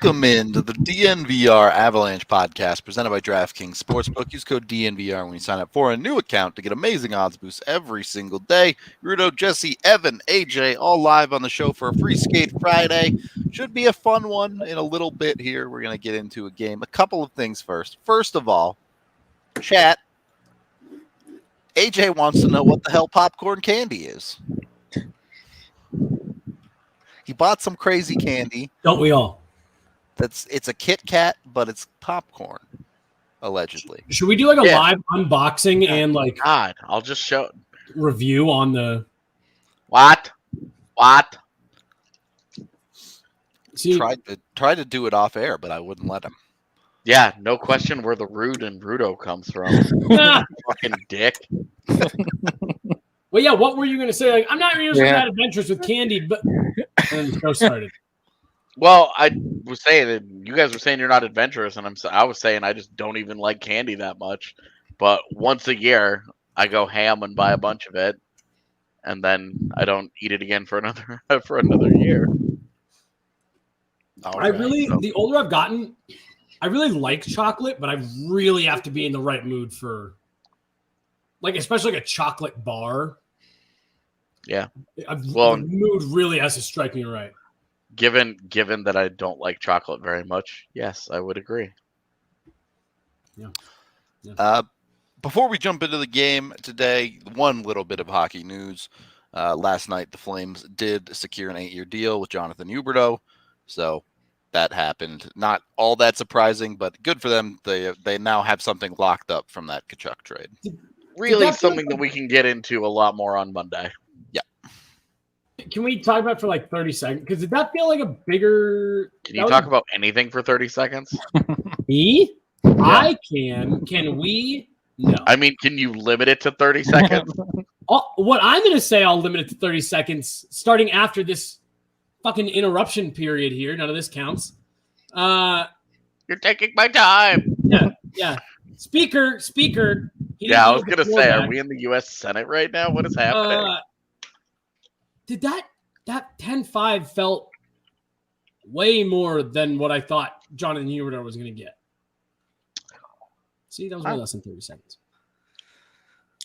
Welcome into the DNVR Avalanche Podcast presented by DraftKings Sportsbook. Use code DNVR when you sign up for a new account to get amazing odds boosts every single day. Huberdeau, Jesse, Evan, AJ, all live on the show for a Free Skate Friday. Should be a fun one in a little bit here. We're going to get into a game. A couple of things first. First of all, chat. AJ wants to know what the hell popcorn candy is. He bought some crazy candy. Don't we all? It's a Kit Kat, but it's popcorn, allegedly. Should we do like a live unboxing and like God, I'll just show review on the what? See, Tried to do it off air, but I wouldn't let him. Yeah, no question where the rude and Rudo comes from. Fucking dick. Well, yeah, what were you going to say? Like, I'm not usually that adventurous with candy, but and the show started. Well, I was saying that you guys were saying you're not adventurous, and I was saying I just don't even like candy that much. But once a year, I go ham and buy a bunch of it, and then I don't eat it again for another year. The older I've gotten, I really like chocolate, but I really have to be in the right mood for, like, especially like a chocolate bar. Yeah. The mood really has to strike me right. Given that I don't like chocolate very much, yes, I would agree. Yeah. Before we jump into the game today, one little bit of hockey news. Last night, the Flames did secure an 8-year deal with Jonathan Huberdeau, so that happened. Not all that surprising, but good for them. They now have something locked up from that Tkachuk trade. Really something that we can get into a lot more on Monday. Can we talk about it for like 30 seconds? Because did that feel like a bigger... Can you talk about anything for 30 seconds? Me? Yeah. I can. Can we? No. I mean, can you limit it to 30 seconds? What I'm going to say, I'll limit it to 30 seconds starting after this fucking interruption period here. None of this counts. You're taking my time. Yeah. Speaker. Yeah, I was going to say, are we in the U.S. Senate right now? What is happening? Did that 10-5 felt way more than what I thought Jonathan Huberdeau was going to get. See, that was way less than 30 seconds.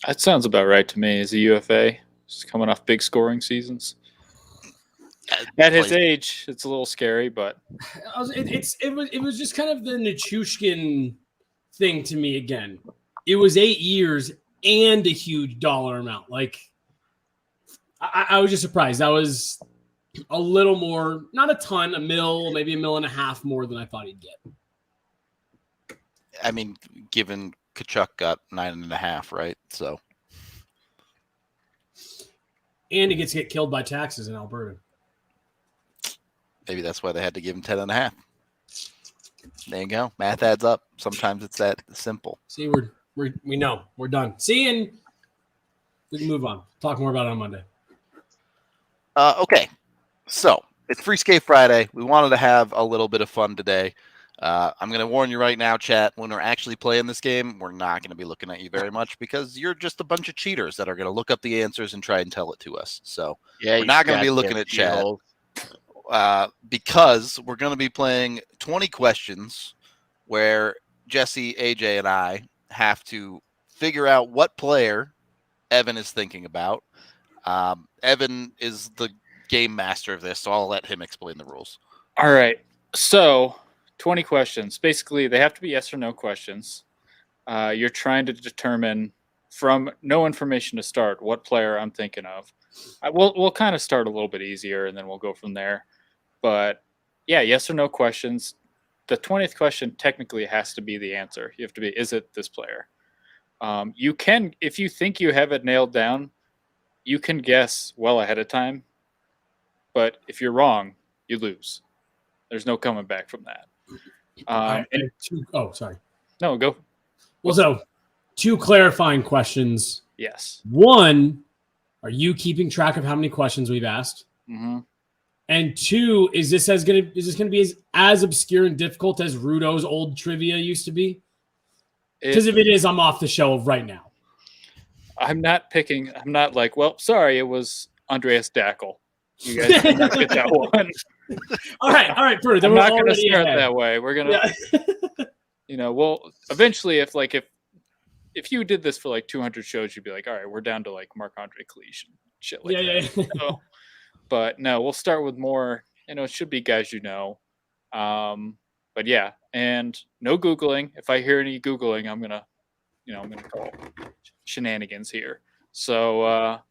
That sounds about right to me. As a UFA, just coming off big scoring seasons. At his age, it's a little scary, but it was just kind of the Nichushkin thing to me again. It was 8 years and a huge dollar amount. Like, I was just surprised. That was a little more, not a ton, a mil, maybe $1.5 million more than I thought he'd get. I mean, given Tkachuk got 9.5, right? So, and he gets to get killed by taxes in Alberta. Maybe that's why they had to give him 10.5. There you go. Math adds up. Sometimes it's that simple. See, we know we're done. See, and we can move on. Talk more about it on Monday. Okay, so it's Free Skate Friday. We wanted to have a little bit of fun today. I'm going to warn you right now, chat, when we're actually playing this game, we're not going to be looking at you very much because you're just a bunch of cheaters that are going to look up the answers and try and tell it to us. So we're not going to be looking at chat because we're going to be playing 20 questions where Jesse, AJ, and I have to figure out what player Evan is thinking about. Evan is the game master of this, so I'll let him explain the rules. All right. So 20 questions. Basically, they have to be yes or no questions. You're trying to determine from no information to start what player I'm thinking of. We'll kind of start a little bit easier, and then we'll go from there. But, yeah, yes or no questions. The 20th question technically has to be the answer. You have to be, is it this player? You can, if you think you have it nailed down, you can guess well ahead of time. But if you're wrong, you lose. There's no coming back from that. Sorry. No, go. Well, so 2 clarifying questions. Yes. 1, are you keeping track of how many questions we've asked? Mm-hmm. And 2, is this going to be as obscure and difficult as Rudo's old trivia used to be? Because if it is, I'm off the show right now. I'm not like, well, sorry, it was Andreas Dackel. You guys did not get that one. All right, Prude. I'm not going to start that way. We're going to, Yeah. well, eventually, if you did this for like 200 shows, you'd be like, all right, we're down to like Marc-Andre Cliche and shit like that. Yeah. So, but no, we'll start with more. It should be guys But yeah, and no Googling. If I hear any Googling, I'm gonna call shenanigans here. So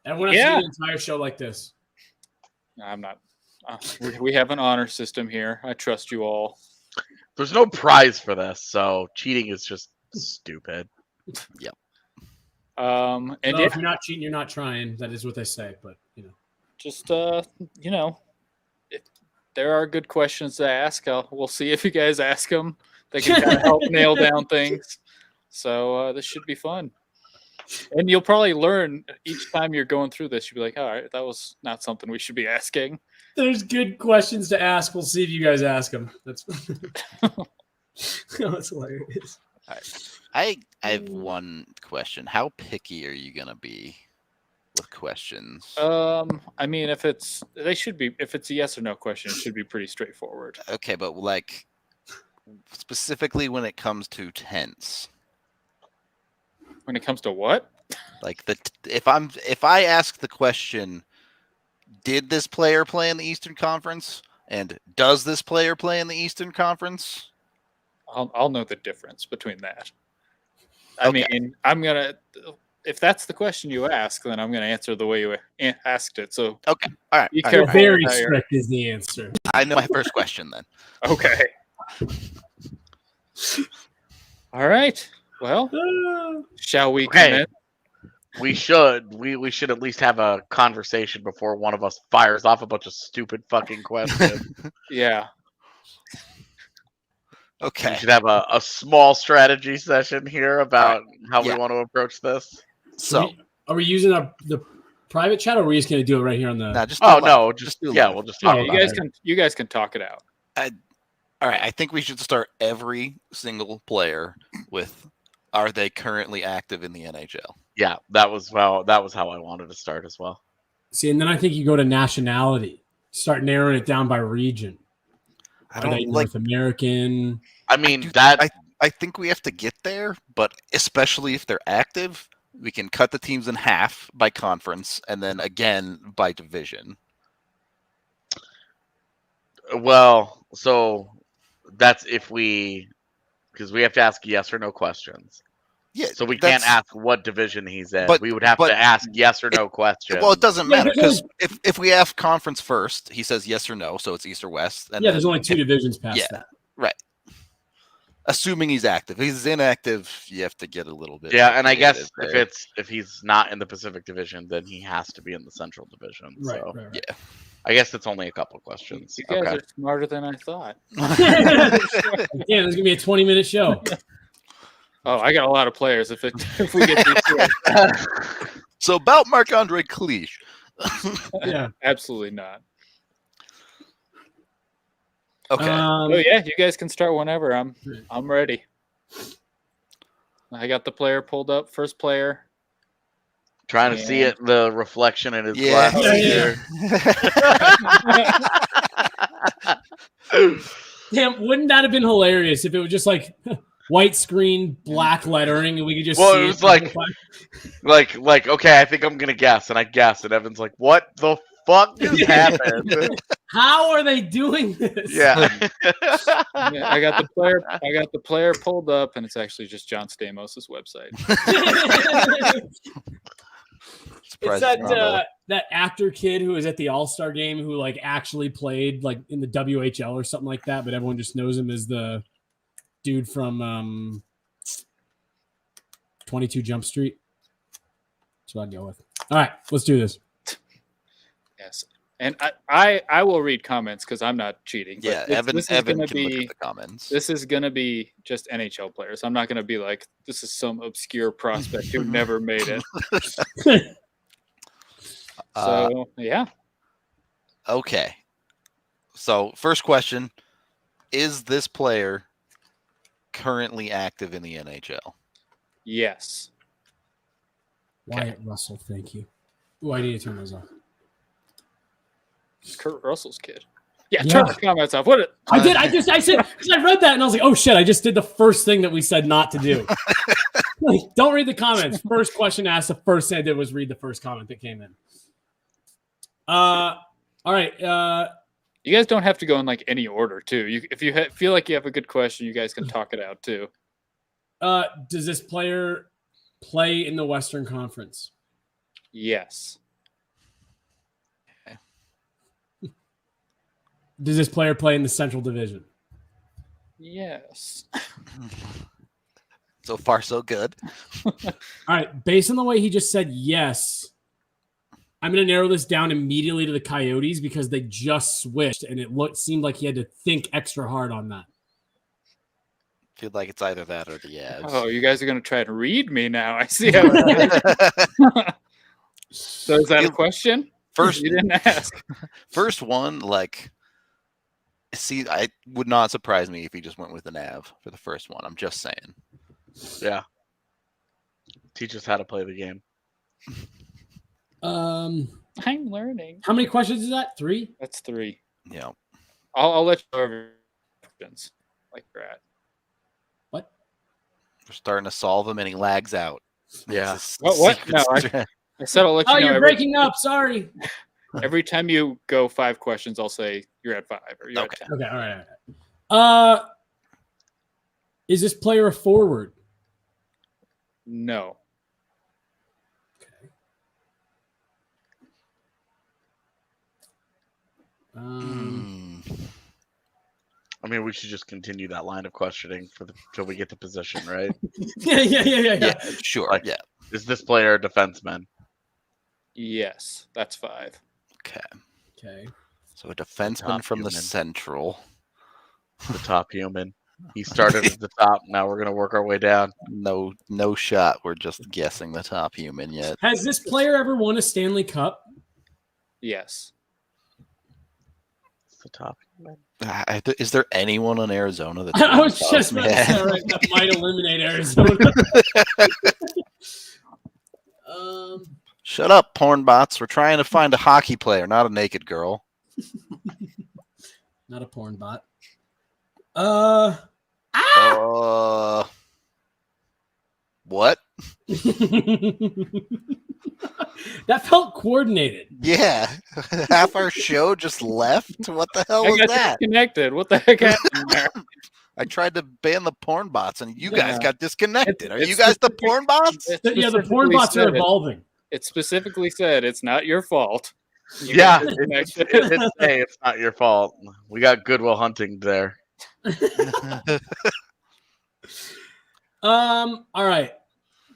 Everyone has to do the entire show like this. I'm not. We have an honor system here. I trust you all. There's no prize for this, so cheating is just stupid. Yep. And if you're not cheating, you're not trying. That is what they say. But just if there are good questions to ask, we'll see if you guys ask them. They can kind of help nail down things. So this should be fun. And you'll probably learn each time you're going through this. You'll be like, all right, that was not something we should be asking. There's good questions to ask. We'll see if you guys ask them. That's hilarious. All right. I have one question. How picky are you gonna be with questions? I mean, if it's a yes or no question, it should be pretty straightforward. Okay, but like specifically when it comes to tense. When it comes to what? Like if I ask the question, did this player play in the Eastern Conference? And does this player play in the Eastern Conference? I'll know the difference between that. I mean, if that's the question you ask, then I'm gonna answer the way you asked it. So okay, all right. You're very strict is the answer. I know my first question then. Okay. All right. Well, shall we commence? We should at least have a conversation before one of us fires off a bunch of stupid fucking questions. Yeah. Okay. We should have a small strategy session here about how we want to approach this. So, are we using the private chat, or are we just going to do it right here on the? No, just we'll do just live. talk about it. You guys can talk it out. All right, I think we should start every single player with, are they currently active in the NHL? Yeah, that was how I wanted to start as well. See, and then I think you go to nationality, start narrowing it down by region. I don't North American. I mean, I think we have to get there, but especially if they're active, we can cut the teams in half by conference and then again by division. Well, so that's because we have to ask yes or no questions. Yeah, so we can't ask what division he's in. But we would have to ask yes or no questions. Well, it doesn't matter because if we ask conference first, he says yes or no, so it's East or West. And there's only two divisions past that. Right. Assuming he's active. If he's inactive, you have to get a little bit. Yeah, and I guess if he's not in the Pacific Division, then he has to be in the Central Division. Right. Yeah. I guess it's only a couple of questions. You guys are smarter than I thought. Yeah, there's gonna be a 20-minute show. Oh, I got a lot of players. If we get these So about Marc-Andre Cliche. Yeah, absolutely not. Okay. You guys can start whenever. I'm ready. I got the player pulled up. First player. Trying to see the reflection in his glass here. Damn, wouldn't that have been hilarious if it was just like white screen, black lettering, and we could just see it was like okay, I think I'm gonna guess, and I guess, and Evan's like, what the fuck just happened? How are they doing this? Yeah. I got the player pulled up, and it's actually just John Stamos' website. It's that actor kid who was at the All-Star game who like actually played like in the WHL or something like that, but everyone just knows him as the dude from 22 Jump Street. That's what I'd go with. All right, let's do this. Yes, and I will read comments because I'm not cheating. Yeah, Evan can look at the comments. This is going to be just NHL players. I'm not going to be like, this is some obscure prospect who never made it. So, yeah. Okay. So, first question, is this player currently active in the NHL? Yes. Wyatt Russell, thank you. Oh, I need to turn those off. Kurt Russell's kid. Yeah, Yeah. turn the comments off. What? I did. I said, because I read that and I was like, oh shit, I just did the first thing that we said not to do. Like, don't read the comments. First question asked, the first thing I did was read the first comment that came in. All right. You guys don't have to go in like any order, too. If you feel like you have a good question, you guys can talk it out, too. Does this player play in the Western Conference? Yes. Does this player play in the Central Division? Yes. So far, so good. All right. Based on the way he just said yes, I'm going to narrow this down immediately to the Coyotes because they just switched and it seemed like he had to think extra hard on that. Feel like it's either that or the Avs. Oh, you guys are going to try to read me now. I see how it is. So is that a question? First, You didn't ask. first one, like, see, I would not surprise me if he just went with an Av for the first one. I'm just saying. Yeah. Teach us how to play the game. I'm learning. How many questions is that? 3? That's 3. Yeah. I'll let you know every questions like that. What? We're starting to solve him and he lags out. Yeah. What? No, I said I'll let you Oh, know. you're breaking up. Sorry. Every time you go 5 questions, I'll say you're at 5 or you're Okay. at 10. Okay. All right. Is this player a forward? No. I mean, we should just continue that line of questioning till we get to position, right? Yeah. Sure. Like- Yeah. Is this player a defenseman? Yes, that's 5. Okay. So a defenseman Top from the human. Central. The top human. He started at the top. Now we're gonna work our way down. No shot. We're just guessing the top human yet. Has this player ever won a Stanley Cup? Yes. It's the top human. Is there anyone in Arizona that I was just about to say, right, that might eliminate Arizona. Shut up, porn bots. We're trying to find a hockey player, not a naked girl. Not a porn bot. What? That felt coordinated. Yeah. Half our show just left? What the hell I was got that? disconnected. What the heck happened there? I tried to ban the porn bots and you guys Yeah. got disconnected. Are It's you guys the specific- porn bots? Yeah, the porn bots are evolving. It specifically said it's not your fault. You Yeah, got disconnected. it did say it's not your fault. We got Goodwill Hunting there. All right.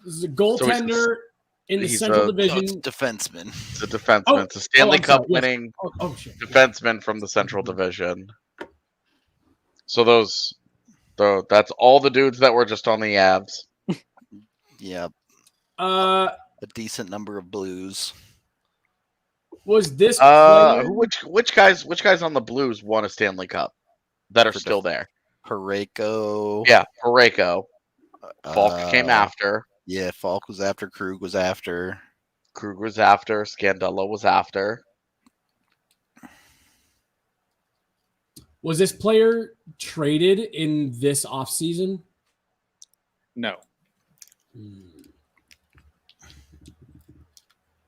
This is a goaltender in the he's Central a- Division. It's defenseman. It's a defenseman. It's a Stanley I'm sorry, Cup yes. winning Oh shit. defenseman from the Central Division. So that's all the dudes that were just on the Avs. Yeah. Uh, A decent number of blues. was this player? Which guys on the Blues won a Stanley Cup that are For still there? Parayko. Yeah, Parayko. Falk came after. Yeah, Falk was after. Krug was after. Krug was after. Scandella was after. Was this player traded in this offseason? No.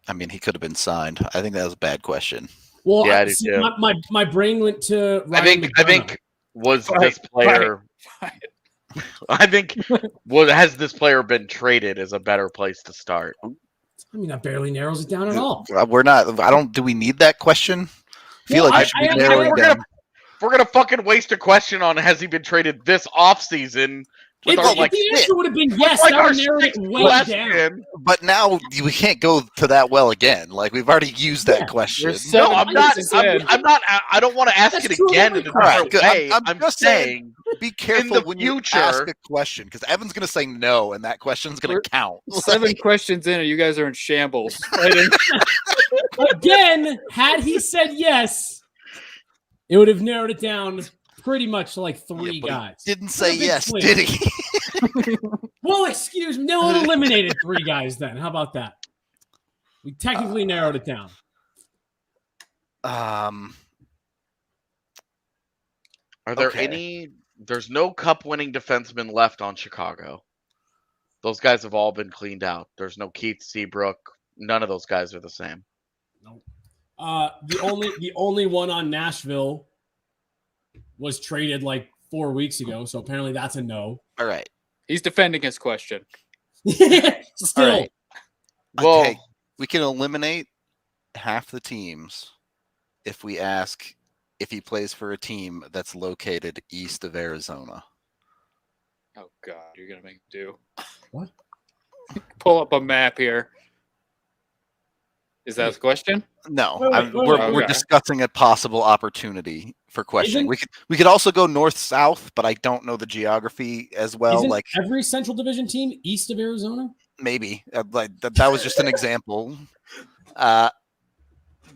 I mean, he could have been signed. I think that was a bad question. Well, Yeah, I do too. my brain went to Ryan I think McDonough. was Fine, this player. fine. I think has this player been traded is a better place to start. I mean, that barely narrows it down at all. We're not. I don't. Do we need that question? I feel Well, like we should be I- narrowing we're down. We're gonna fucking waste a question on has he been traded this offseason with If, our if like the answer would have been yes, like that our would narrow it sixth way down. question. But now we can't go to that well again. Like we've already used that question. There's so- No, I'm not. I'm not. I don't want to ask That's it true again of in a every different question. way. I'm I'm just saying. Be careful the when you future- ask a question because Evan's going to say no, and that question's going We're- to count. 7 questions in, and you guys are in shambles. Right? Again, had he said yes, it would have narrowed it down pretty much to like 3 Yeah, but he guys. didn't say big yes, swing. did he? Well, excuse me. No, it eliminated 3 guys then. How about that? We technically narrowed it down. Are there Okay. any? There's no cup-winning defensemen left on Chicago. Those guys have all been cleaned out. There's no Keith Seabrook. None of those guys are the same. Nope. The only one on Nashville was traded like 4 weeks ago, so apparently that's a no. All right. He's defending his question. Still, All right. Well, Okay. We can eliminate half the teams if we ask if he plays for a team that's located east of Arizona. Oh God, you're gonna make him do. What? Pull up a map here. Is that the question? No, Wait, we're okay. discussing a possible opportunity for questioning. We could also go north south, but I don't know the geography as well. Isn't Like every Central Division team east of Arizona? maybe like that was just an example.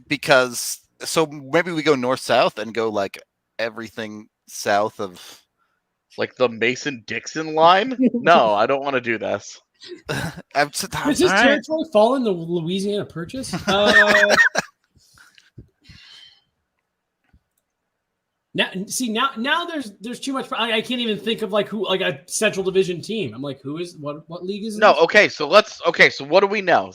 Because so maybe we go north south and go like everything south of. like the Mason-Dixon line? No, I don't want to do this. Does his territory fall in the Louisiana Purchase? Now there's too much. I can't even think of like who, like a Central Division team. I'm like, who is what league is No, this? okay, so what do we know?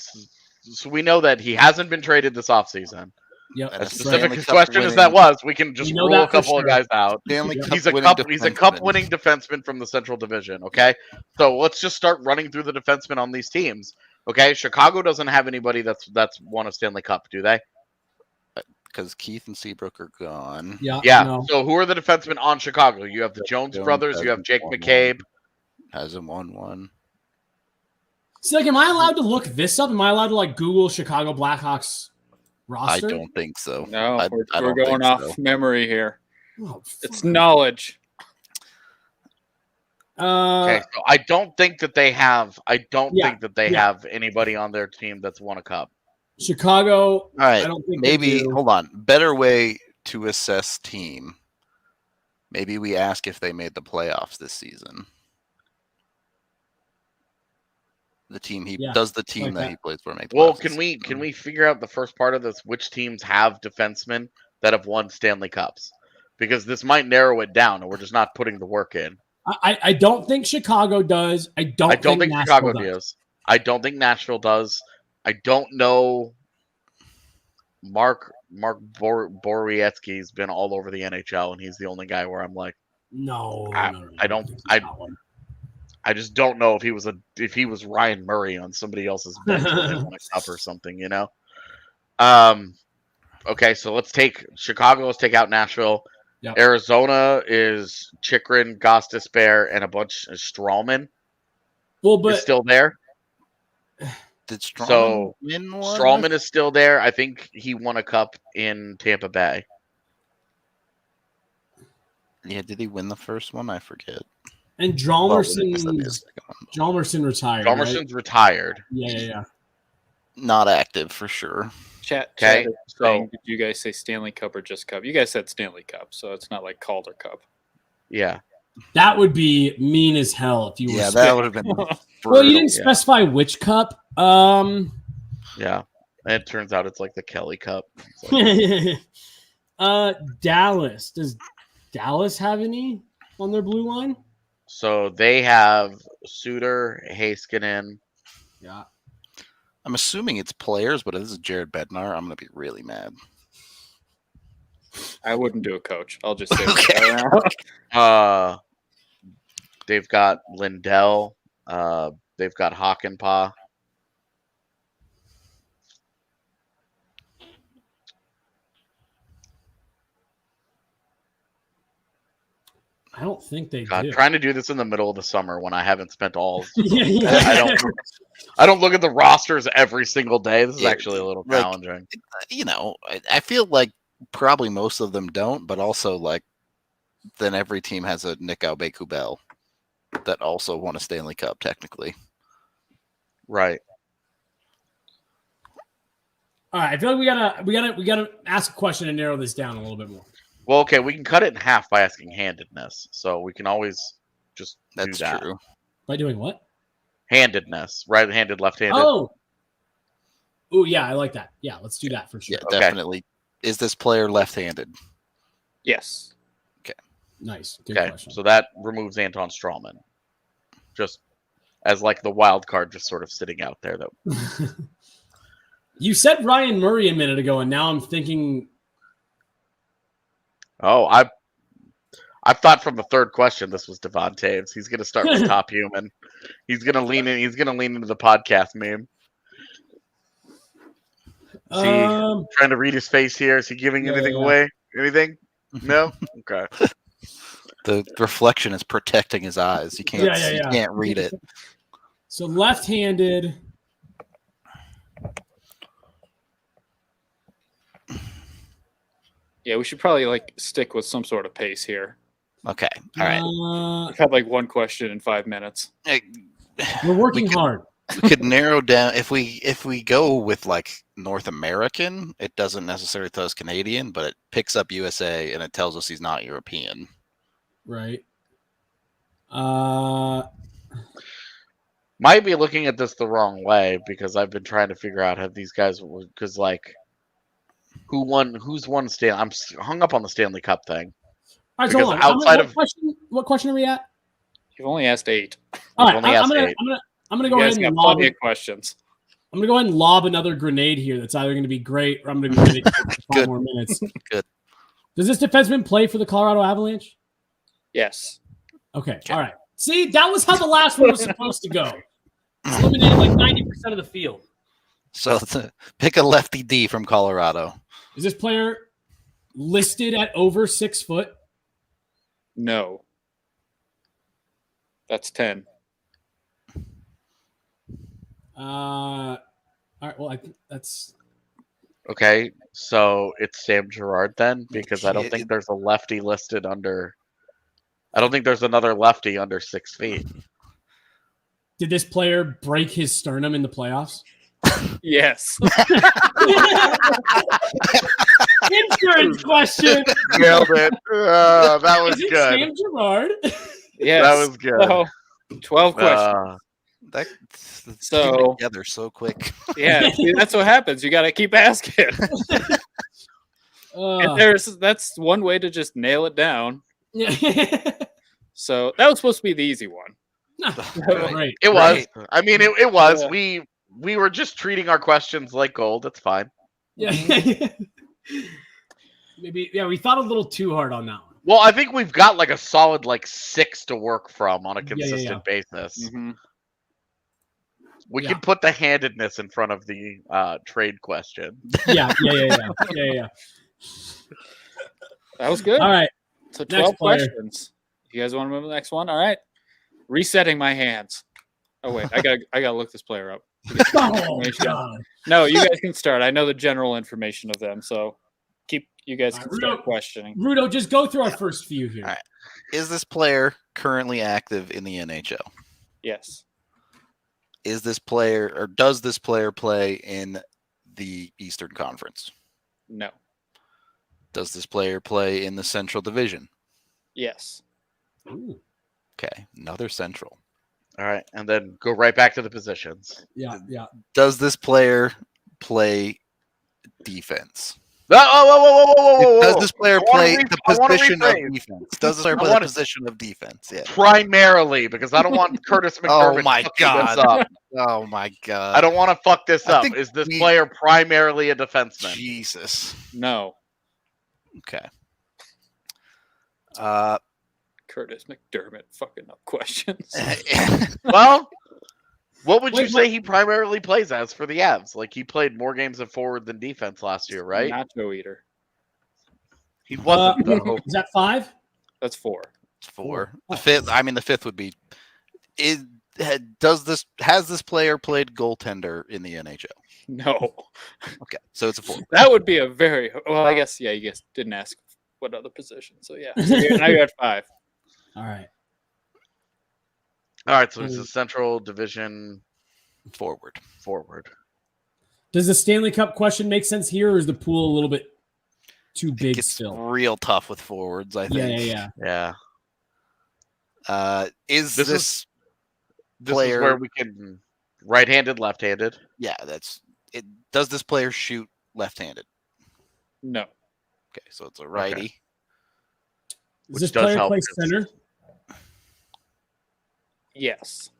So we know that he hasn't been traded this offseason. Yep. And a As specific Stanley as Cup question as winning- that was, we can just We know rule that a for couple of sure. guys out. Stanley Yeah. Cup He's a winning cup defenseman. winning defenseman from the Central Division. Okay, so let's just start running through the defensemen on these teams. Okay, Chicago doesn't have anybody that's won a Stanley Cup, do they? Because Keith and Seabrook are gone. Yeah. Yeah. No. So who are the defensemen on Chicago? You have the Jones brothers. You have Jake McCabe. Hasn't won one. See, like, am I allowed to look this up? Am I allowed to like Google Chicago Blackhawks roster? I don't think so. No, I we're don't going think off so. memory here. Oh, It's knowledge. Okay, so I don't think that they have. I don't Yeah, think that they yeah. have anybody on their team that's won a cup. Chicago. All right, I don't think they maybe do. hold on. Better way to assess team. Maybe we ask if they made the playoffs this season. The team Yeah, does the team like that that. he plays for make the Well, playoffs can this we season? can we figure out the first part of this? Which teams have defensemen that have won Stanley Cups? Because this might narrow it down, and we're just not putting the work in. I don't think Chicago does. I don't think Nashville Chicago does. does. I don't think Nashville does. I don't know. Mark Borowiecki's been all over the NHL, and he's the only guy where I'm like, No, I don't- think I- he's got one. I just don't know if he was Ryan Murray on somebody else's bench when they won a cup or something, you know. Okay, so let's take Chicago. Let's take out Nashville. Yep. Arizona is Chikrin, Gostisbehere, and a bunch of Strawman Well, is but still there. Did Strawman So, win one? Strawman is still there. I think he won a cup in Tampa Bay. Yeah, did he win the first one? I forget. and Well, I guess that is Jalmerson the second one. Jalmerson retired. right? Jalmerson's retired. Yeah. Not active for sure. Chat. Okay, Chat is so- saying, did you guys say Stanley Cup or just Cup? You guys said Stanley Cup, so it's not like Calder Cup. Yeah. That would be mean as hell if you were. Yeah, that would have been brutal. Well, you didn't yeah. specify which cup. Yeah. And it turns out it's like the Kelly Cup. It's like- Dallas. Does Dallas have any on their blue line? so they have Suter, Heiskanen. Yeah. I'm assuming it's players, but if this is Jared Bednar, I'm gonna be really mad. I wouldn't do a coach. I'll just say Okay. that now. They've got Lindell. They've got Hakanpää. I don't think they God, do. trying to do this in the middle of the summer when I haven't spent all. Yeah. I don't look at the rosters every single day. This is Yeah, actually a little like- challenging. You know, I feel like probably most of them don't, but also like then every team has a Nick Aubé-Kubel that also won a Stanley Cup technically. Right. All right. I feel like we gotta ask a question and narrow this down a little bit more. Well, okay, we can cut it in half by asking handedness. So we can always just That's do that. true. By doing what? Handedness. Right-handed, left-handed. Oh. Oh yeah, I like that. Yeah, let's do that for sure. Yeah, Okay. definitely. Is this player left-handed? Yes. Nice. Good Okay, question. so that removes Anton Strawman. Just as like the wild card, just sort of sitting out there. Though You said Ryan Murray a minute ago, and now I'm thinking. Oh, I thought from the third question this was Devon Taves. He's going to start with top human. He's going to lean in. He's going to lean into the podcast meme. Is he trying to read his face here? Is he giving anything away? Anything? No. Okay. The reflection is protecting his eyes. You can't. You can't read it. So left-handed. Yeah, we should probably like stick with some sort of pace here. Okay. All right. We've had like one question in 5 minutes. We're working hard. We could narrow down if we go with like North American. It doesn't necessarily tell us Canadian, but it picks up USA and it tells us he's not European. Right. Might be looking at this the wrong way because I've been trying to figure out have these guys because like who's won Stanley. I'm hung up on the Stanley Cup thing. All right, so hold on. Outside of what question are we at? You've only asked 8. All right, only I'm asked gonna 8. I'm gonna You go guys ahead and got lob. plenty of questions. I'm gonna go ahead and lob another grenade here. That's either gonna be great or I'm gonna be for 5 more minutes. Good. Does this defenseman play for the Colorado Avalanche? Yes. Okay. All right. See, that was how the last one was supposed to go. It's eliminated like 90% of the field. So pick a lefty D from Colorado. Is this player listed at over 6 foot? No. That's 10. All right. Well, I think that's. Okay, so it's Sam Girard then because I don't think there's a lefty listed under. I don't think there's another lefty under 6 feet. Did this player break his sternum in the playoffs? Yes. Insurance question. Nailed it. That was Is it good. Sam Girard? Yes. That was good. So, 12 questions. That's So- together so quick. Yeah, see, that's what happens. You got to keep asking. And that's one way to just nail it down. So that was supposed to be the easy one. Right. It was. Right. I mean, it was. Yeah. We were just treating our questions like gold. That's fine. Yeah. Maybe. Yeah, we thought a little too hard on that one. Well, I think we've got like a solid like 6 to work from on a consistent basis. Mm-hmm. We can put the handedness in front of the trade question. Yeah. That was good. All right. So Next 12 player. questions. You guys want to move to the next one? All right. Resetting my hands. Oh wait, I gotta look this player up. Oh, God. No, you guys can start. I know the general information of them, so you guys can start questioning. Rudo, just go through our first few here. All right. Is this player currently active in the NHL? Yes. Is this player or does this player play in the Eastern Conference? No. Does this player play in the Central Division? Yes. Ooh. Okay, another Central. All right, and then go right back to the positions. Yeah. Does this player play defense? Whoa. Does this player play the position of rephrase. defense? Does this player play the position of defense? Yeah. Primarily, because I don't want Curtis McDermott. Oh my fucking God. this up. Oh my God. I don't want to fuck this I up. think Is this we- player primarily a defenseman? Jesus. No. Okay. Curtis McDermott fucking up questions. Well, what would you Wait, say he primarily plays as for the Avs? Like he played more games of forward than defense last year, right? Nacho eater. He wasn't though. Is that 5? That's 4. It's 4. The fifth. I mean, the fifth would be. Has this player played goaltender in the NHL? No. Okay, so it's a 4. That would be a very well. I guess you guys didn't ask what other position. So yeah. So now you're at 5. All right. All right, so it's a Central Division Forward. Does the Stanley Cup question make sense here, or is the pool a little bit too It big gets still? real tough with forwards, I think. Yeah. Is This this This player is where we can right-handed, left-handed. Yeah, that's it. Does this player shoot left-handed? No. Okay, so it's a righty. Does Which this does player help play 'cause- center? Yes.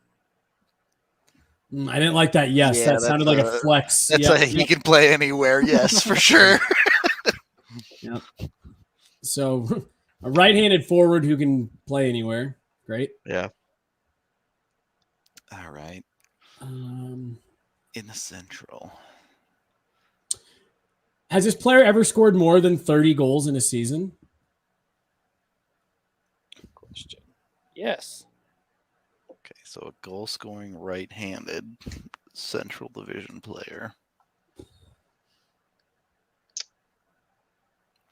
I didn't like that. Yes, Yeah, that sounded like a flex. That's Yep, he yep. can play anywhere. Yes, for sure. So a right-handed forward who can play anywhere. Great. Yeah. All right. Um, In the Central. has this player ever scored more than 30 goals in a season? Question. Yes. Okay, so a goal-scoring right-handed Central Division player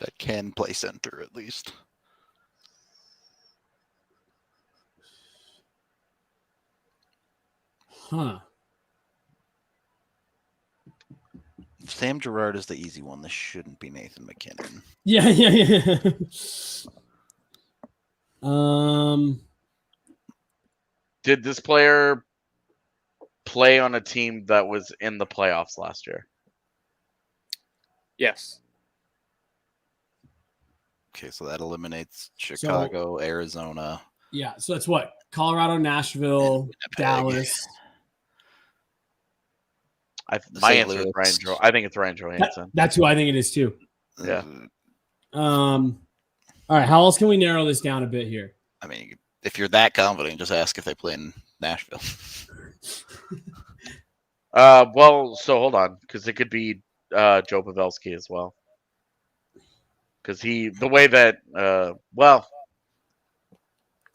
that can play center at least. Huh. Sam Girard is the easy one. This shouldn't be Nathan McKinnon. Yeah. Did this player play on a team that was in the playoffs last year? Yes. Okay, so that eliminates Chicago, Arizona. Yeah. So that's what? Colorado, Nashville, Winnipeg. Dallas. My St. answer is Louis. Ryan Joe. I think it's Ryan Johansson. That's who I think it is too. Yeah. All right. How else can we narrow this down a bit here? I mean, if you're that confident, just ask if they play in Nashville. Well, so hold on, because it could be Joe Pavelski as well. Because the way that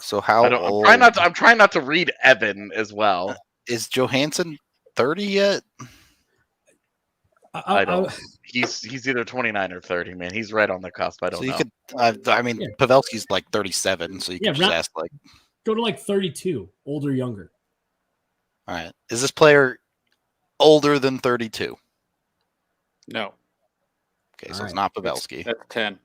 So how old I'm trying not to read Evan as well. is Johansson 30 yet? I don't. He's either 29 or 30, man. He's right on the cusp. I don't So you know. could Pavelski's like 37, so you could just ask like, Go to like 32, older, younger. all right, is this player older than 32? No. Okay, so All it's right. not Pavelski. That's 10.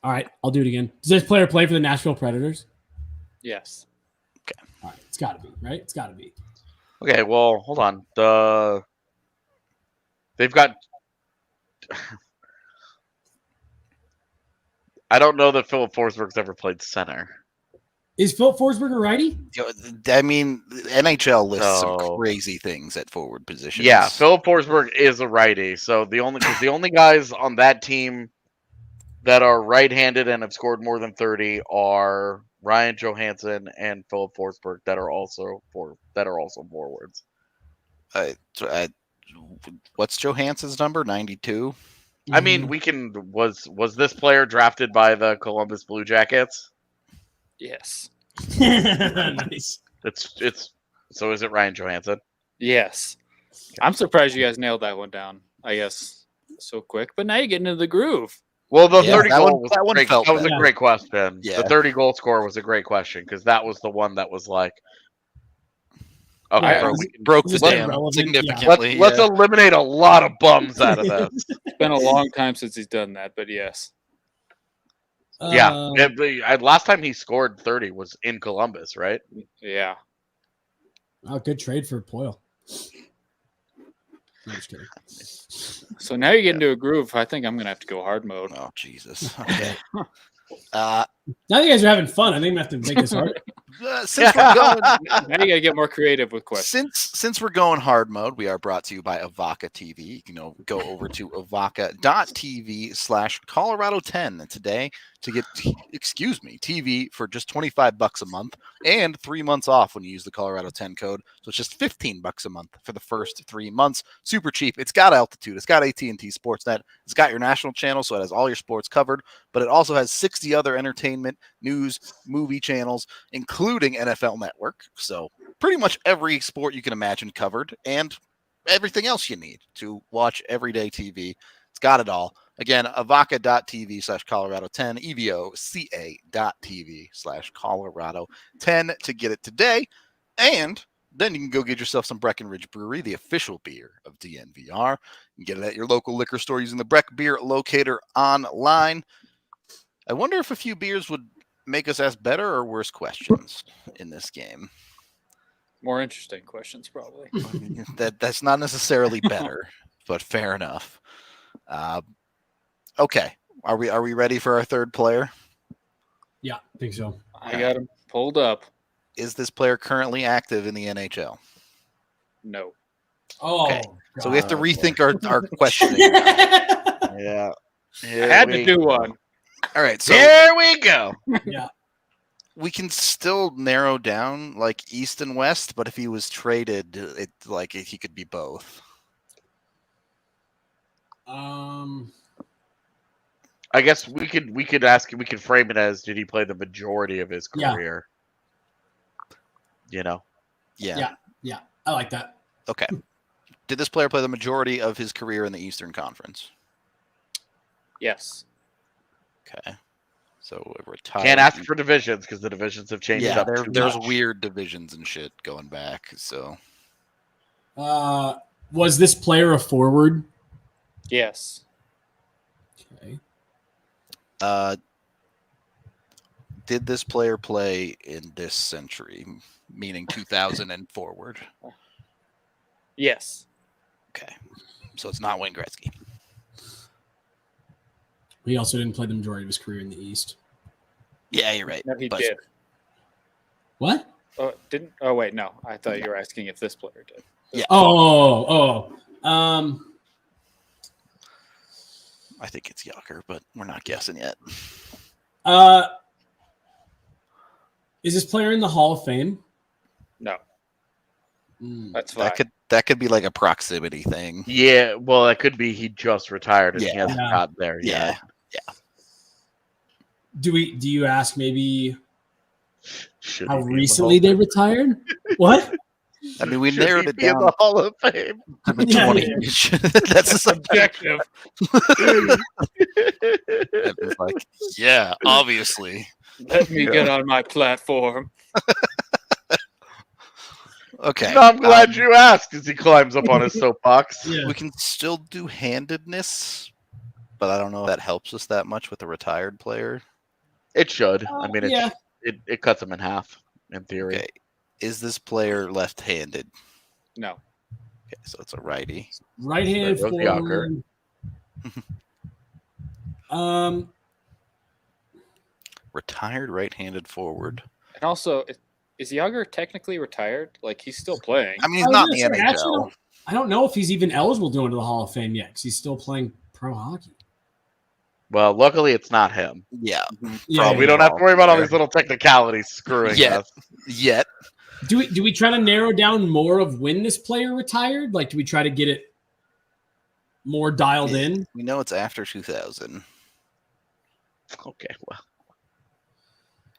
All right, I'll do it again. Does this player play for the Nashville Predators? Yes. All right, it's got to be, right? It's got to be. Okay, well, hold on. They've got. I don't know that Philip Forsberg's ever played center. Is Philip Forsberg a righty? I mean, NHL lists some So- crazy things at forward positions. Yeah, Philip Forsberg is a righty. So the only guys on that team that are right-handed and have scored more than 30 are Ryan Johansson and Philip Forsberg that are also forwards. What's Johansson's number? 92. I mean, we can. Was this player drafted by the Columbus Blue Jackets? Yes. Nice. It's. So is it Ryan Johansson? Yes. I'm surprised you guys nailed that one down, I guess, so quick. But now you get into the groove. Well, the Yeah, 30 that goal one- was that a one great, felt that was better. a great question. Yeah. The 30 goal score was a great question because that was the one that was like, okay, Yeah, broke was the it dam relevant? significantly. let's eliminate a lot of bums out of this. It's been a long time since he's done that, but yes. Yeah, last time he scored 30 was in Columbus, right? Yeah. Oh, good trade for Poyle. I'm just kidding. So now you get into a groove. I think I'm going to have to go hard mode. Oh Jesus. Okay. Now you guys are having fun. I think I'm gonna have to make this hard. Since we're going, Now you got to get more creative with questions. since we're going hard mode, we are brought to you by Avaca TV. You can go over to avaca.tv/Colorado10 today to get TV for just $25 a month and 3 months off when you use the Colorado 10 code. So it's just $15 a month for the first 3 months. Super cheap. It's got Altitude. It's got AT&T Sportsnet. It's got your national channel, so it has all your sports covered. But it also has 60 other entertainment, news, movie channels, including NFL Network. So pretty much every sport you can imagine covered and everything else you need to watch everyday TV. It's got it all. Again, avaca.tv/Colorado10, evoca.tv/Colorado10 to get it today. And then you can go get yourself some Breckenridge Brewery, the official beer of DNVR. You can get it at your local liquor store using the Breck Beer Locator online. I wonder if a few beers would make us ask better or worse questions in this game? More interesting questions, probably. That's not necessarily better, but fair enough. Okay, are we ready for our third player? Yeah, I think so. I got him pulled up. Is this player currently active in the NHL? No. Oh, Okay. So we have to God. rethink our questioning. Yeah. I had to do one. All right, so Here we go. Yeah. we can still narrow down like East and West, but if he was traded, he could be both. I guess we could ask, we could frame it as, did he play the majority of his Yeah. career? You know. Yeah. Yeah, I like that. Okay. Did this player play the majority of his career in the Eastern Conference? Yes. Okay. So retired. Can't ask for divisions because the divisions have changed Yeah, up too there's much. weird divisions and shit going back. So Was this player a forward? Yes. Okay. did this player play in this century, meaning 2000 and forward? Yes. Okay. So it's not Wayne Gretzky. He also didn't play the majority of his career in the East. Yeah, you're right. No, he But- did. What? Oh, didn't? Oh, wait, no. I thought you were asking if this player did. I think it's Yager, but we're not guessing yet. Is this player in the Hall of Fame? No, Mm. that's fine. That could be like a proximity thing. Yeah, well, that could be he just retired and he Yeah. hasn't Yeah. got there yet. Yeah. Do you ask maybe Should how he be in the recently Hall they of retired? What? I mean, we Fame? Should narrowed he it be in down the Hall of Fame? to the Yeah, 20 yeah. each. That's the subjective. Objective. It's like, yeah, obviously. Let me get on my platform. Okay. No, I'm glad you asked as he climbs up on his soapbox. Yeah. We can still do handedness, but I don't know if that helps us that much with a retired player. It should. I mean, yeah. it cuts him in half, in theory. Okay. Is this player left-handed? No. Okay, so it's a righty. Right-handed There goes Yager. forward. Retired right-handed forward. And also, is Yager technically retired? Like, he's still playing. I mean, he's I was not in the gonna say, NHL. actually, I don't know if he's even eligible to go into the Hall of Fame yet because he's still playing pro hockey. Well, luckily it's not him. Yeah. Yeah, We don't have to worry about all these little technicalities screwing Yeah. us. Yet. Do we try to narrow down more of when this player retired? Like, do we try to get it more dialed in? We know it's after 2000. Okay, well,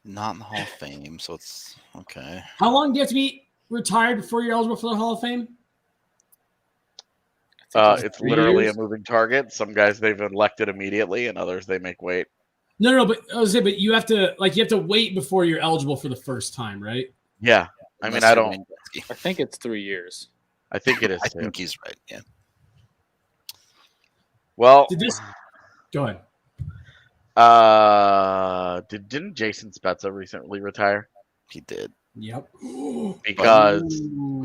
Not in the Hall of Fame, so it's okay. How long do you have to be retired before you're eligible for the Hall of Fame? it's 3 literally years? a moving target. Some guys they've elected immediately, and others they make wait. No, but I was saying, but you have to wait before you're eligible for the first time, right? Yeah, I mean, Unless I you're don't. Wayne Gretzky. I think it's 3 years. I think it is. I too. think he's right. Yeah. Well, Go ahead. didn't Jason Spezza recently retire? He did. Yep. Because Ooh.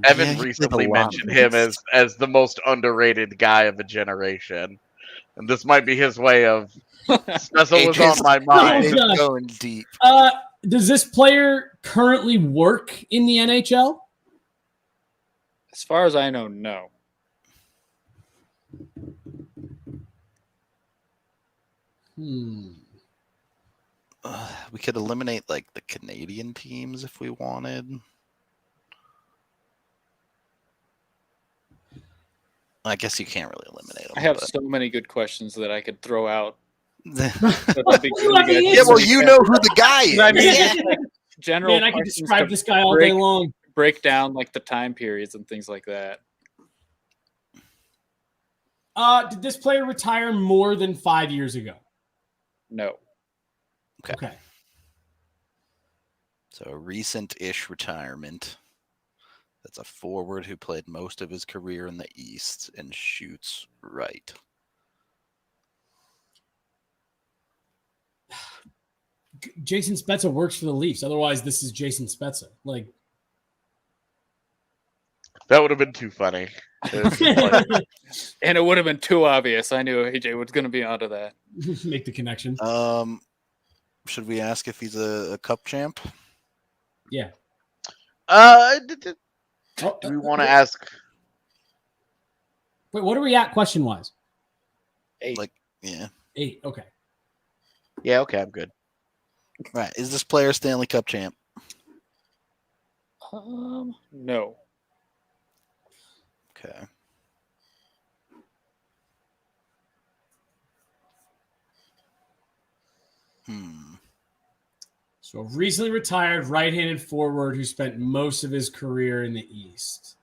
Evan Yeah, he did a recently lot mentioned of him this. as the most underrated guy of a generation, and this might be his way of. Spezza was AJ's on my mind. It's gosh. going deep. Does this player currently work in the NHL? As far as I know, no. We could eliminate like the Canadian teams if we wanted. I guess you can't really eliminate them. I have so many good questions that I could throw out. but- But that'd be good to get yeah, well, you know who the guy is. I mean, Yeah. just, like, general Man, I could questions describe to this guy all day break- long. break down like the time periods and things like that. Did this player retire more than 5 years ago? No. Okay. So a recent-ish retirement. That's a forward who played most of his career in the East and shoots right. Jason Spezza works for the Leafs. Otherwise, this is Jason Spezza. Like, That would have been too funny. It's just like, And it would have been too obvious. I knew AJ was going to be onto that. make the connection. Should we ask if he's a cup champ? Yeah. do Oh, we want to ask? Wait, what are we at question wise? 8. Like, yeah. 8. Okay. Yeah, okay, I'm good. Right. Is this player Stanley Cup champ? No. Okay. So, a recently retired right-handed forward who spent most of his career in the East.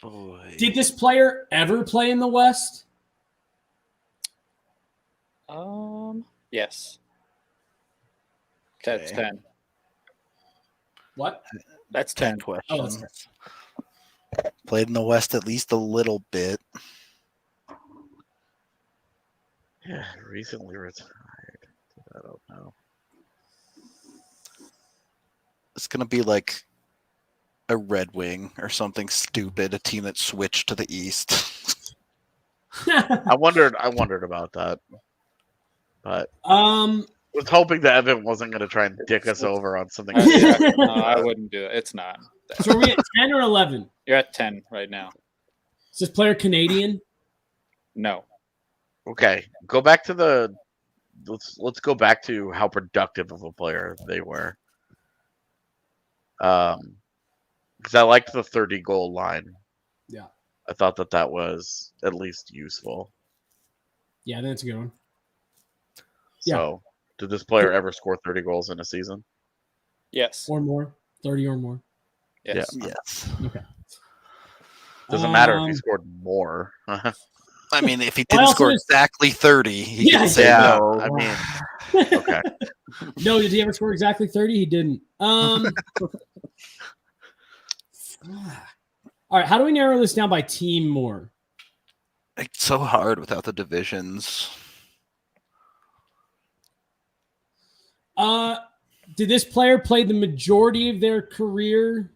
Boy. Did this player ever play in the West? Yes. That's Okay. 10. What? That's 10 10. questions. Oh, that's Played in the West at least a little bit. Yeah, recently retired. I don't know. It's going to be like a Red Wing or something stupid, a team that switched to the East. I wondered about that, but was hoping that Evan wasn't going to try and dick us over on something. No, I wouldn't do it. It's not. So are we at 10 or 11? You're at 10 right now. Is this player Canadian? No. Okay, go back to the. Let's go back to how productive of a player they were. Because I liked the 30 goal line. Yeah. I thought that was at least useful. Yeah, that's a good one. So, did this player ever score 30 goals in a season? Yes. Or more. 30 or more. Yes. Yes. Okay. Doesn't matter if he scored more. I mean, if he Well, didn't also score there's- exactly 30, he Yeah, could say yeah, no. I mean, okay. No, did he ever score exactly 30? He didn't. All right, how do we narrow this down by team more? It's so hard without the divisions. Did this player play the majority of their career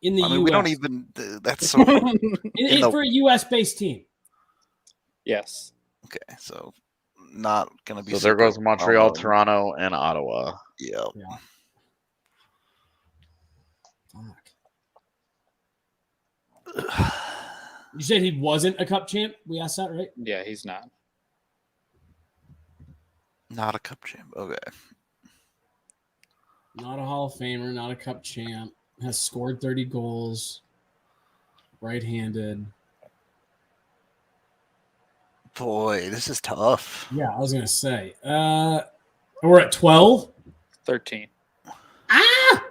in the I mean, US? we don't even. That's so hard. in the- For a US based team. Yes. Okay, so not gonna be. So there super goes Montreal, well-known. Toronto, and Ottawa. Yep. Yeah. Fuck. You said he wasn't a cup champ? We asked that, right? Yeah, he's not. Not a cup champ. Okay. Not a Hall of Famer, not a cup champ. Has scored 30 goals. Right-handed. Boy, this is tough. Yeah, I was going to say. We're at 12. 13. Ah!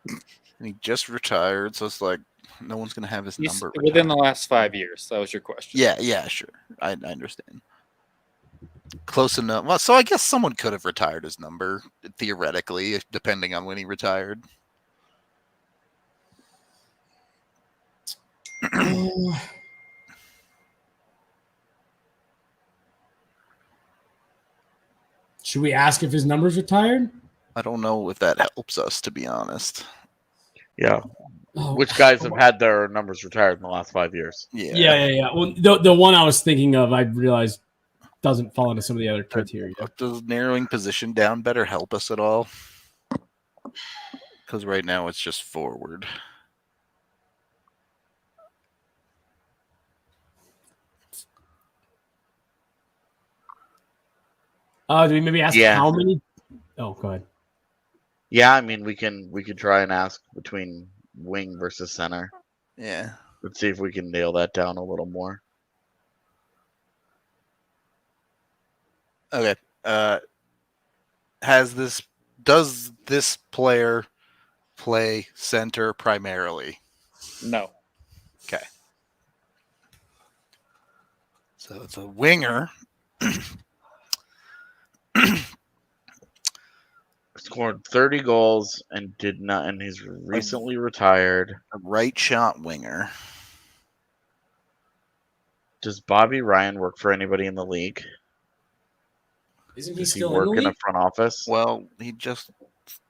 And he just retired, so it's like no one's gonna have his He's number within the retired. last 5 years. That was your question. Yeah, sure. I understand. Close enough. Well, so I guess someone could have retired his number theoretically, depending on when he retired. Should we ask if his number's retired? I don't know if that helps us, to be honest. Yeah. Oh, Which guys have had their numbers retired in the last 5 years? Yeah. Well, the one I was thinking of, I realized doesn't fall into some of the other criteria. Does narrowing position down better help us at all? Because right now it's just forward. Do we maybe ask Yeah. how many? Oh, go ahead. Yeah, I mean we could try and ask between wing versus center. Yeah. Let's see if we can nail that down a little more. Okay. Does this player play center primarily? No. Okay. So it's a winger. Scored 30 goals and did not, and he's recently retired. A right shot winger. Does Bobby Ryan work for anybody in the league? Isn't he Does he still work in the in a league? front office? Well, he just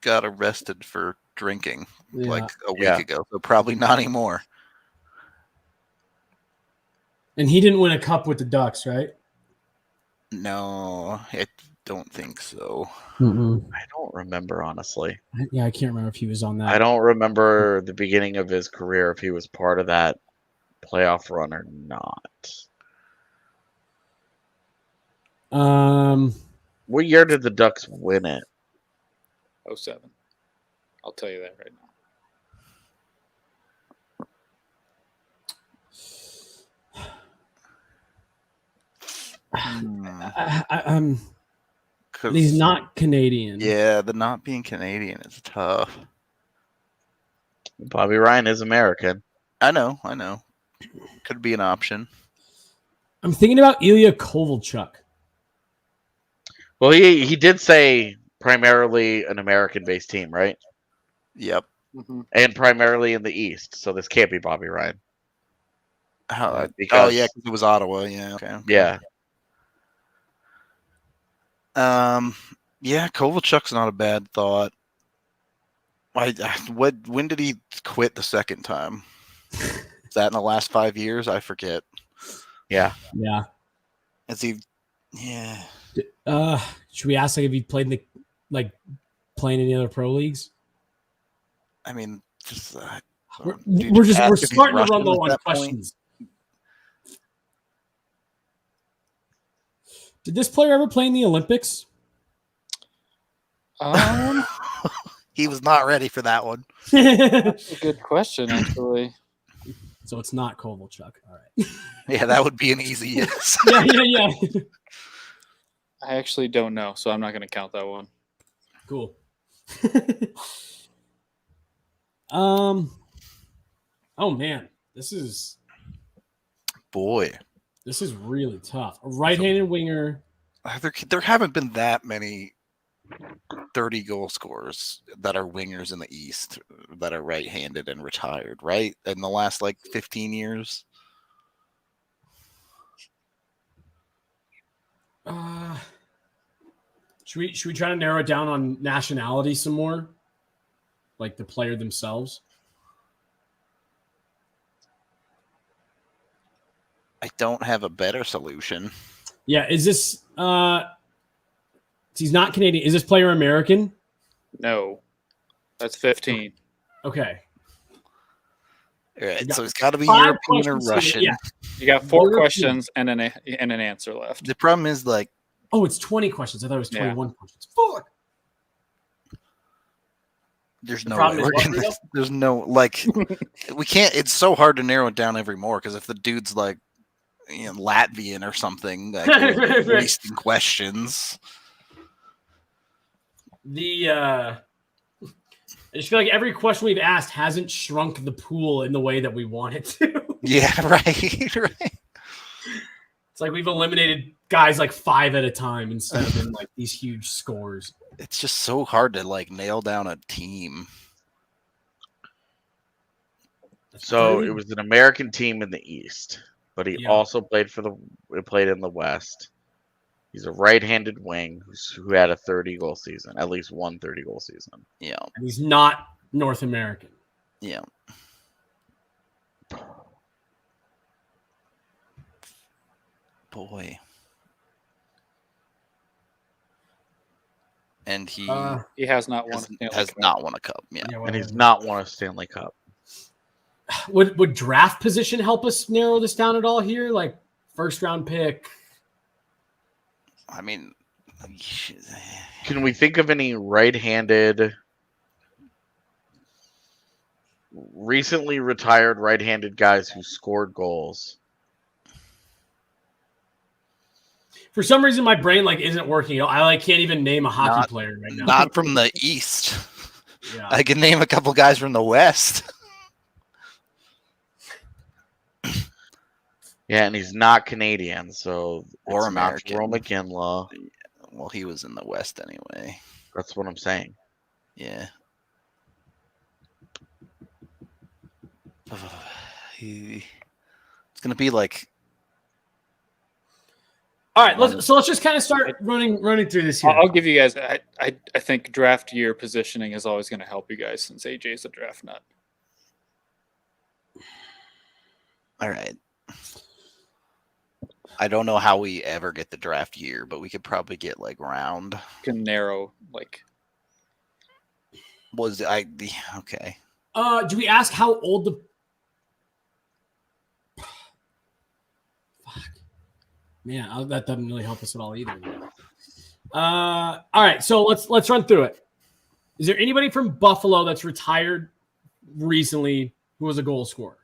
got arrested for drinking like a week Yeah. ago, so probably not anymore. And he didn't win a cup with the Ducks, right? No, I don't think so. I don't remember, honestly. Yeah, I can't remember if he was on that. I don't remember the beginning of his career, if he was part of that playoff run or not. What year did the Ducks win it? 07. I'll tell you that right now. 'Cause- He's not Canadian. Yeah, the not being Canadian is tough. Bobby Ryan is American. I know. Could be an option. I'm thinking about Ilya Kovalchuk. Well, he did say primarily an American-based team, right? Yep. Mm-hmm. And primarily in the East, so this can't be Bobby Ryan. Because it was Ottawa. Yeah. Okay. Yeah. Yeah, Kovalchuk's not a bad thought. When did he quit the second time? Is that in the last 5 years? I forget. Yeah. Yeah. Is he? Yeah. Should we ask if he played in the playing in the other pro leagues? I mean, just we're starting to run low on questions. Did this player ever play in the Olympics? He was not ready for that one. That's a good question, actually. So it's not Kovalchuk. All right. Yeah, that would be an easy yes. Yeah. I actually don't know, so I'm not going to count that one. Cool. Oh man, this is really tough. A right-handed winger. There haven't been that many 30 goal scorers that are wingers in the East that are right-handed and retired, right? In the last 15 years. Should we try to narrow it down on nationality some more? Like the player themselves? I don't have a better solution. Yeah, is this he's not Canadian. Is this player American? No. That's 15. Okay. All right, so it's got to be 5 European or questions. Russian. Yeah. You got 4 European. questions and an answer left. The problem is Oh, it's 20 questions. I thought it was 21 questions. Fuck. there's The no problem way is we're what, gonna, Rito? there's no we can't. It's so hard to narrow it down every more because if the dude's Latvian or something, we're wasting questions. I just feel like every question we've asked hasn't shrunk the pool in the way that we want it to. Yeah, right. It's like we've eliminated guys 5 at a time instead of in these huge scores. It's just so hard to nail down a team. So it was an American team in the East, but he also played in the West. He's a right-handed wing who had a 30-goal season, at least one 30-goal season. Yeah. And he's not North American. Yeah. Boy. And he has not won not won a cup. Yeah. And he's not won a Stanley Cup. Would draft position help us narrow this down at all here? First round pick? I mean, can we think of any right-handed, recently retired right-handed guys who scored goals? For some reason, my brain isn't working. I can't even name a hockey player right now. Not from the East. Yeah. I can name a couple guys from the West. Yeah, and he's not Canadian, so or it's American. Not Jarome McGinley. Well, he was in the West anyway. That's what I'm saying. Yeah. It's gonna be All right, let's just kind of start running through this here. I'll give you guys. I think draft year positioning is always going to help you guys since AJ's a draft nut. All right. I don't know how we ever get the draft year, but we could probably get like round. Can narrow like. Okay. Do we ask how old the? Fuck. Man, that doesn't really help us at all either. All right, so let's run through it. Is there anybody from Buffalo that's retired recently who was a goal scorer?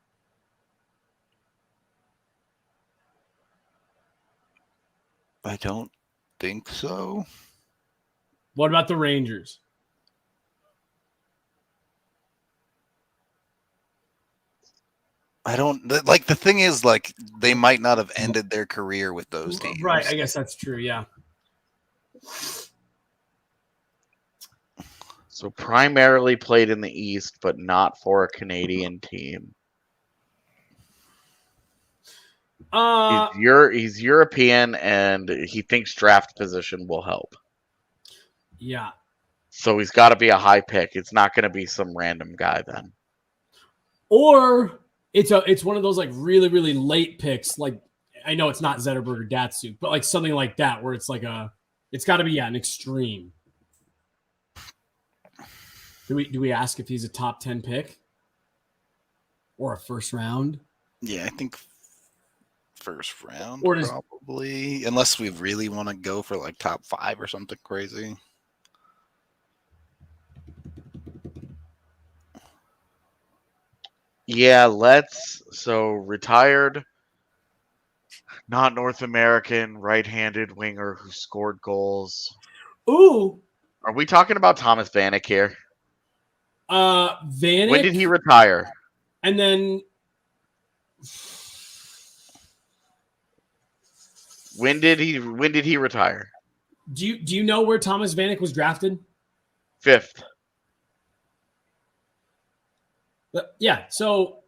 I don't think so. What about the Rangers? I don't like the thing is like they might not have ended their career with those teams. Right, I guess that's true, yeah. So primarily played in the East, but not for a Canadian team. He's European, and he thinks draft position will help. Yeah. So he's got to be a high pick. It's not going to be some random guy then. Or it's one of those like really, really late picks. Like I know it's not Zetterberg or Datsuk, but like something like that where it's like it's got to be an extreme. Do we ask if he's a top 10 pick or a first round? Yeah, I think first round or does, probably, unless we really want to go for like top 5 or something crazy. Yeah, so retired, not North American, right-handed winger who scored goals. Ooh. Are we talking about Thomas Vanek here? Vanek. When did he retire? And then when did he retire? Do you know where Thomas Vanek was drafted? 5th. Yeah, so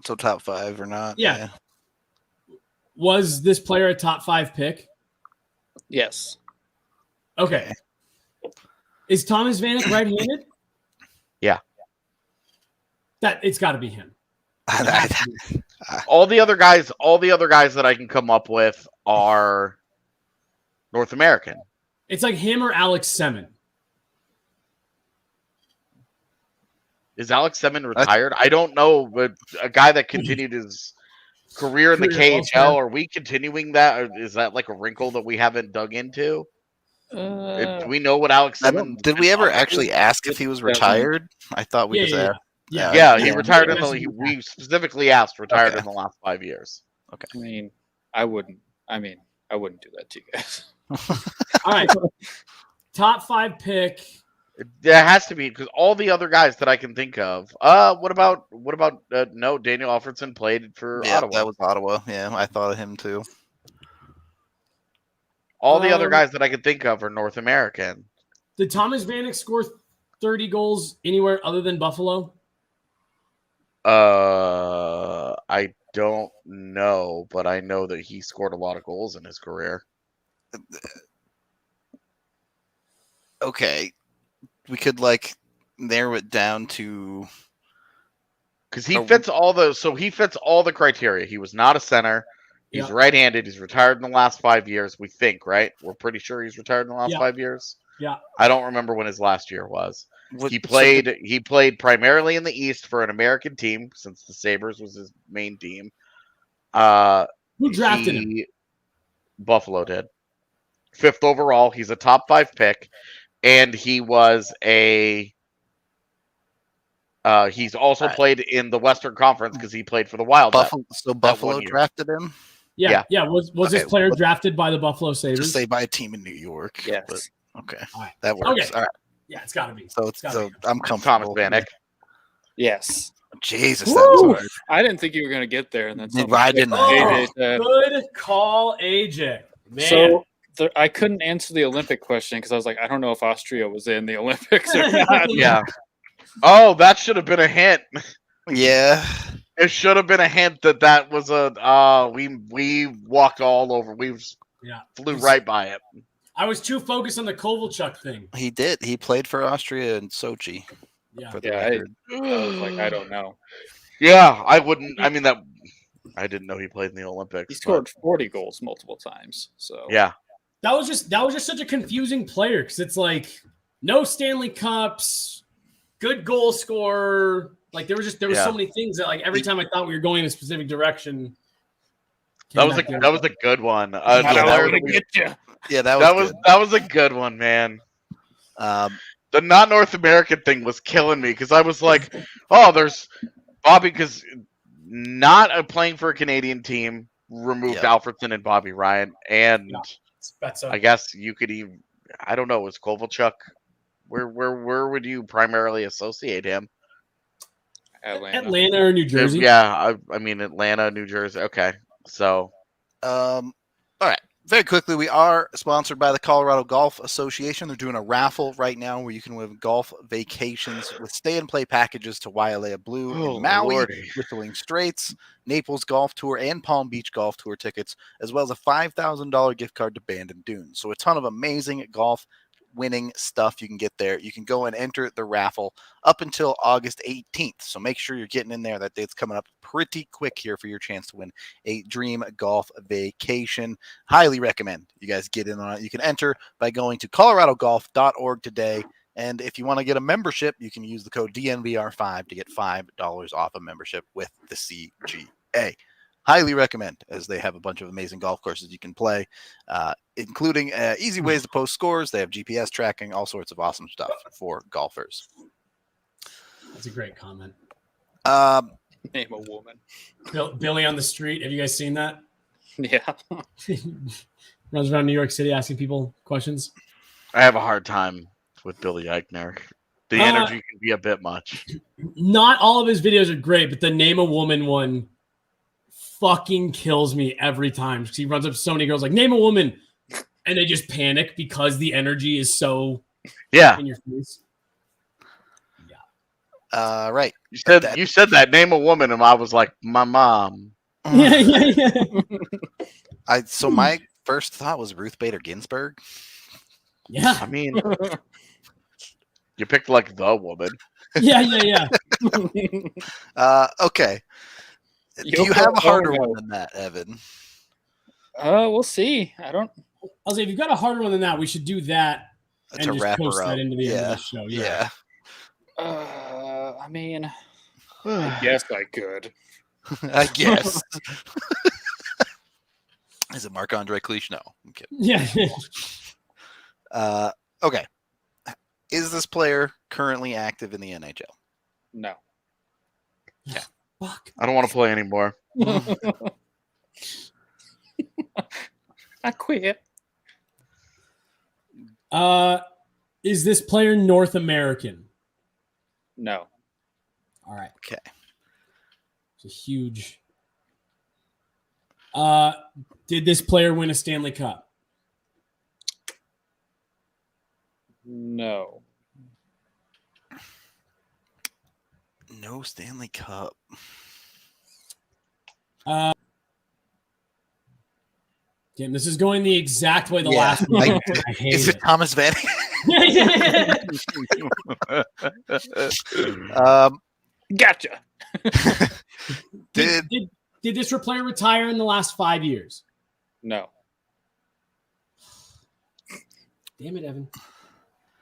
top 5 or not? Yeah. Was this player a top 5 pick? Yes. Okay. Is Thomas Vanek right-handed? Yeah. It's got to be him. All the other guys that I can come up with are North American. It's like him or Alex Semin. Is Alex Semin retired? I don't know, but a guy that continued his career in the KHL, are we continuing that? Or is that like a wrinkle that we haven't dug into? Do we know what Alex Semin... Did we ever actually ask if he was retired? I thought we just asked. Yeah, he retired we specifically asked retired in the last 5 years. Okay. I wouldn't do that to you guys. All right. Top 5 pick. There has to be, because all the other guys that I can think of. What about no, Daniel Alfredson played for Ottawa. That was Ottawa. Yeah, I thought of him too. All the other guys that I can think of are North American. Did Thomas Vanek score 30 goals anywhere other than Buffalo? I don't know, but I know that he scored a lot of goals in his career. Okay. We could like narrow it down to, because he fits all the criteria. He was not a center. He's right-handed. He's retired in the last 5 years. We think, right? We're pretty sure he's retired in the last 5 years. Yeah. I don't remember when his last year was. He played primarily in the East for an American team, since the Sabres was his main team. Who drafted him? Buffalo did. 5th overall. He's a top 5 pick. And he was he's also played in the Western Conference because he played for the Wild. Buffalo drafted him? Yeah. Was this player drafted by the Buffalo Sabres? Just say by a team in New York. Yes. But, okay. All right. That works. Okay. All right. Yeah, it's got to be. So I'm Thomas comfortable. Vanek. Yes. Jesus, that was hard. I didn't think you were going to get there. And then I didn't. Good call, AJ. Man. So I couldn't answer the Olympic question because I was like, I don't know if Austria was in the Olympics or not. Yeah. Oh, that should have been a hint. Yeah. It should have been a hint that was we walked all over. Yeah. Flew right by it. I was too focused on the Kovalchuk thing. He did. He played for Austria and Sochi. Yeah. For the Yeah, record. I was like, I don't know. Yeah, I wouldn't. I mean, I didn't know he played in the Olympics. He scored 40 goals multiple times. So Yeah. That was just such a confusing player because it's like no Stanley Cups, good goal scorer. Like there was so many things that like every time I thought we were going in a specific direction. That was a good one. Yeah, that was a good one, man. The not North American thing was killing me because I was like, oh, there's Bobby, because not playing for a Canadian team removed Alfredson and Bobby Ryan, and I guess you could even, I don't know, was Kovalchuk, where would you primarily associate him? Atlanta or New Jersey? Yeah, I mean Atlanta, New Jersey. Okay, so all right. Very quickly, we are sponsored by the Colorado Golf Association. They're doing a raffle right now where you can win golf vacations with stay-and-play packages to Wailea Blue in Maui, Whistling Straits, Naples Golf Tour, and Palm Beach Golf Tour tickets, as well as a $5,000 gift card to Bandon Dunes. So a ton of amazing golf winning stuff you can get there. You can go and enter the raffle up until August 18th. So make sure you're getting in there. That date's coming up pretty quick here for your chance to win a dream golf vacation. Highly recommend you guys get in on it. You can enter by going to coloradogolf.org today. And if you want to get a membership, you can use the code DNVR5 to get $5 off a membership with the CGA. Highly recommend, as they have a bunch of amazing golf courses you can play, including easy ways to post scores. They have GPS tracking, all sorts of awesome stuff for golfers. That's a great comment. Name a woman. Billy on the street. Have you guys seen that? Yeah. Runs around New York City asking people questions. I have a hard time with Billy Eichner. The energy can be a bit much. Not all of his videos are great, but the name a woman one fucking kills me every time. He runs up to so many girls like, name a woman, and they just panic because the energy is so in your face. Yeah. Right. You said that, name a woman, and I was like, my mom. Yeah. So my first thought was Ruth Bader Ginsburg. Yeah. I mean, you picked like the woman. Yeah. Okay. Do you have a harder one than that, Evan? We'll see. I'll say if you've got a harder one than that, we should do that and to just wrap post her up. that into the end of the show. Yeah. I mean, I guess I could. I guess. Is it Marc-Andre Cliche? No. I'm kidding. Yeah. Okay. Is this player currently active in the NHL? No. Yeah. Fuck. I don't want to play anymore. I quit. Is this player North American? No. All right. Okay. It's a huge. Did this player win a Stanley Cup? No. No Stanley Cup. Again, this is going the exact way the last one. I hate Is it Thomas Vanek? Gotcha. Did this player retire in the last 5 years? No. Damn it, Evan.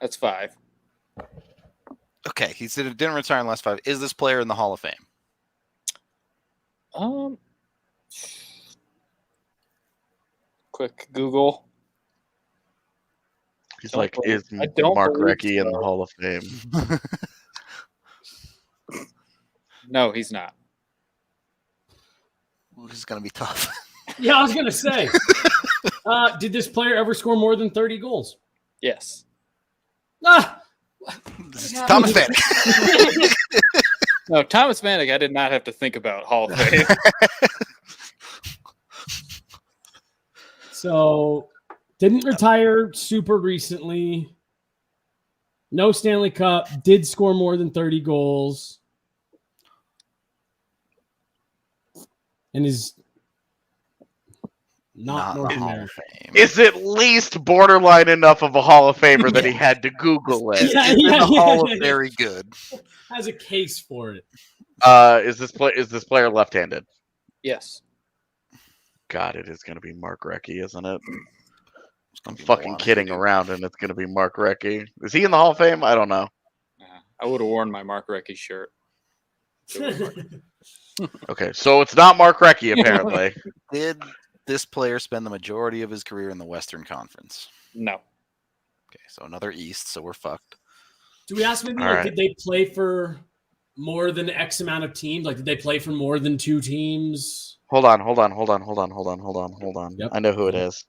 That's 5. Okay, he said it didn't retire in the last 5. Is this player in the Hall of Fame? Quick Google. He's like, is don't Mark believe Recchi in the so. Hall of Fame? No, he's not. This is going to be tough. Yeah, I was going to say. Did this player ever score more than 30 goals? Yes. This is Thomas Vanek. No, Thomas Vanek, I did not have to think about Hall of Fame. So, didn't retire super recently. No Stanley Cup. Did score more than 30 goals. And is Not in North the Hall of America. Fame. Is at least borderline enough of a Hall of Famer that he had to Google it. Yeah, It's in the Hall of yeah. Very Good. Has a case for it. Is this player left-handed? Yes. God, it is going to be Mark Recchi, isn't it? I'm Be fucking Moana, kidding dude. around, and it's going to be Mark Recchi. Is he in the Hall of Fame? I don't know. I would have worn my Mark Recchi shirt. Okay, so it's not Mark Recchi, apparently. Did this player spend the majority of his career in the Western Conference? No. Okay, so another East, so we're fucked. Do we ask maybe All like right. did they play for more than X amount of teams? Like did they play for more than 2 teams? Hold on. Yep. I know who it is.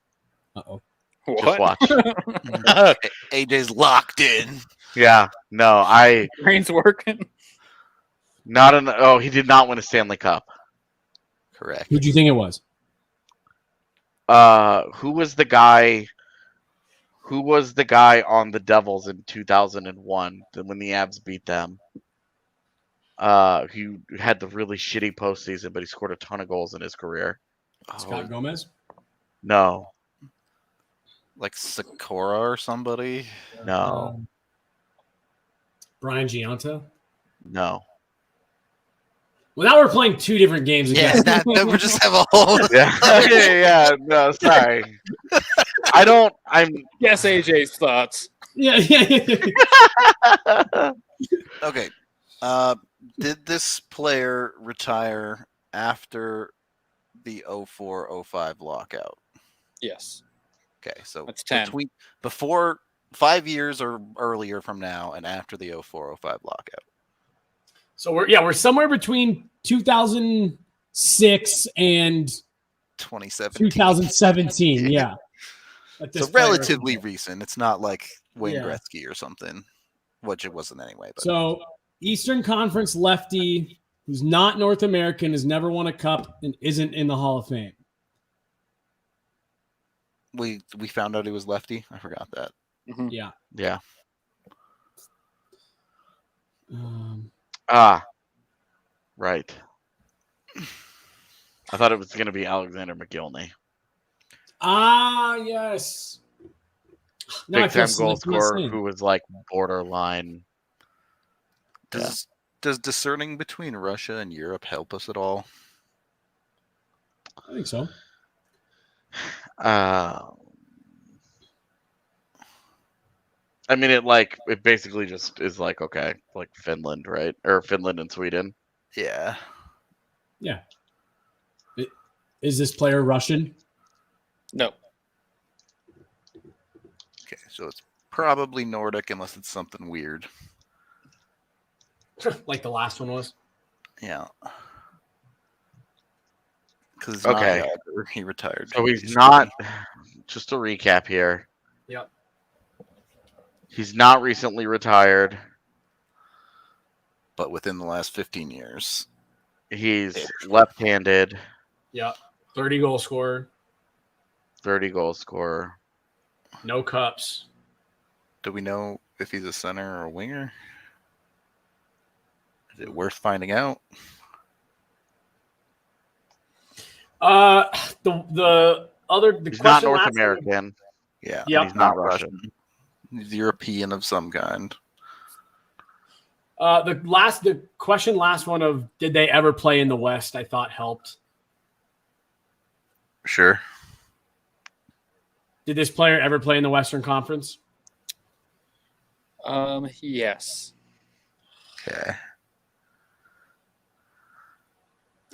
Uh-oh. Just watch. AJ's locked in. Yeah, no, Brain's working. he did not win a Stanley Cup. Correct. Who do you think it was? Who was the guy on the Devils in 2001 when the Avs beat them? He had the really shitty postseason, but he scored a ton of goals in his career. Scott Gomez? No, Like Sakura or somebody. no, Brian Giunta? no. Well, now we're playing 2 different games Yeah, again. that we just have a whole. Yeah, no, sorry. I'm Guess AJ's thoughts. yeah. Okay. Did this player retire after the 04-05 lockout? Yes. Okay, so That's 10. Before 5 years or earlier from now, and after the 04-05 lockout. So we're somewhere between 2006 and 2017. 2017. Yeah. So relatively recent. It's not like Wayne Yeah. Gretzky or something, which it wasn't anyway. But So Eastern Conference lefty who's not North American, has never won a cup, and isn't in the Hall of Fame. we found out he was lefty. I forgot that. Mhm. Yeah. yeah. Um, Right. I thought it was going to be Alexander McGillney. yes. Now I Big feel time goal sick. What am I scorer saying? who was like borderline. Does discerning between Russia and Europe help us at all? I think so. I mean, it basically just is like, okay, like Finland, right? Or Finland and Sweden. Yeah. Yeah. Is this player Russian? No. Okay, so it's probably Nordic unless it's something weird. Like the last one was? Yeah. Because it's Okay. not Yager. He retired. So he's not. Just to recap here. Yep. He's not recently retired. But within the last 15 years. He's left-handed. Yep. 30 goal scorer. 30 goal scorer. No cups. Do we know if he's a center or a winger? Is it worth finding out? The He's not question North last- American. Yeah. Yep. He's not Russian. He's European of some kind. The question last one of did they ever play in the West? I thought helped. Sure. Did this player ever play in the Western Conference? Yes. Okay.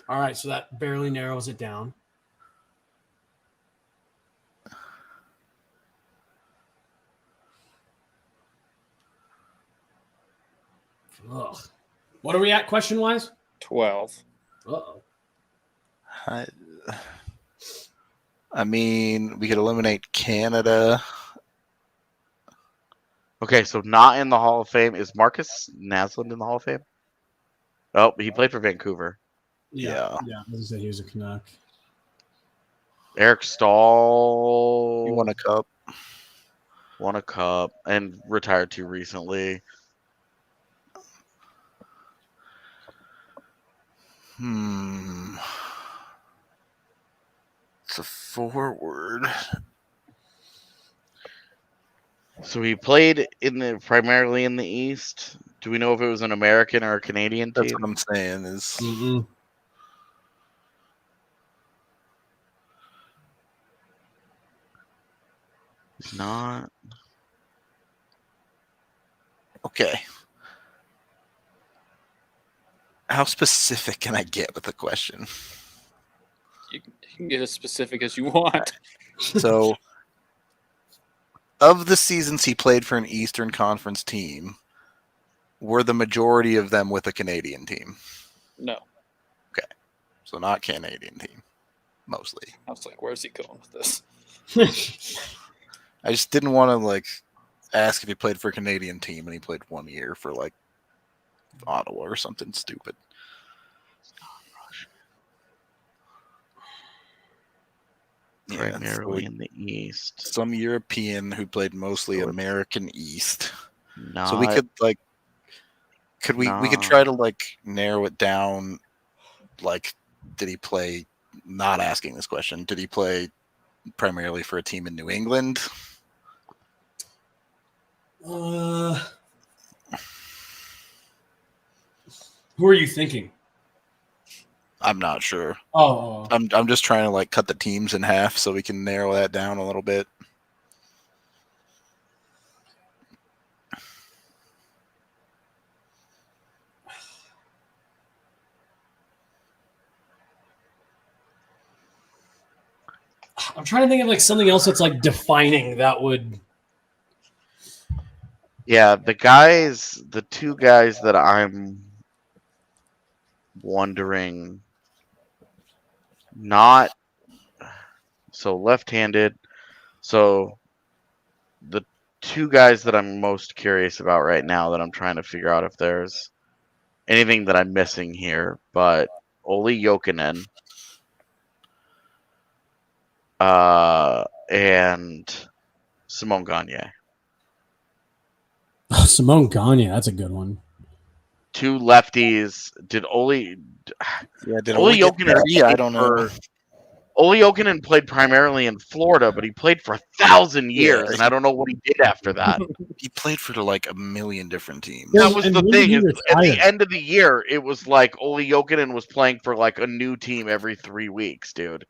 All right, so that barely narrows it down. Ugh. What are we at question-wise? 12. Uh-oh. I mean, we could eliminate Canada. Okay, so not in the Hall of Fame. Is Marcus Naslund in the Hall of Fame? Oh, he played for Vancouver. Yeah. Yeah, as I said, he was a Canuck. Eric Stahl He won a cup. won a cup and retired too recently. It's a forward. So he played primarily in the East. Do we know if it was an American or a Canadian That's team? what I'm saying is Mm-mm. He's not. okay. How specific can I get with the question? You can get as specific as you want. So, of the seasons he played for an Eastern Conference team, were the majority of them with a Canadian team? No. So not Canadian team, mostly. I was like, where's he going with this? I just didn't want to ask if he played for a Canadian team and he played 1 year for Ottawa or something stupid. Primarily in the East. Some European who played mostly So it's American East. Not, So we could we could try to narrow it down. Did he play? Not asking this question. Did he play primarily for a team in New England? Who are you thinking? I'm not sure. Oh. I'm just trying to cut the teams in half so we can narrow that down a little bit. I'm trying to think of something else that's defining that would. Yeah, the two guys that I'm wondering, not so left-handed. So the two guys that I'm most curious about right now that I'm trying to figure out if there's anything that I'm missing here, but Olli Jokinen and Simon Gagne. Oh, Simone Gagne, that's a good one. Two lefties. Did Olli Olli Jokinen? I don't know. Olli Jokinen played primarily in Florida, but he played for 1,000 years, Yeah. and I don't know what he did after that. He played for a million different teams. Yeah. That was And the when thing. did he Is at the retire? end of the year, it was like Olli Jokinen was playing for a new team every 3 weeks, dude.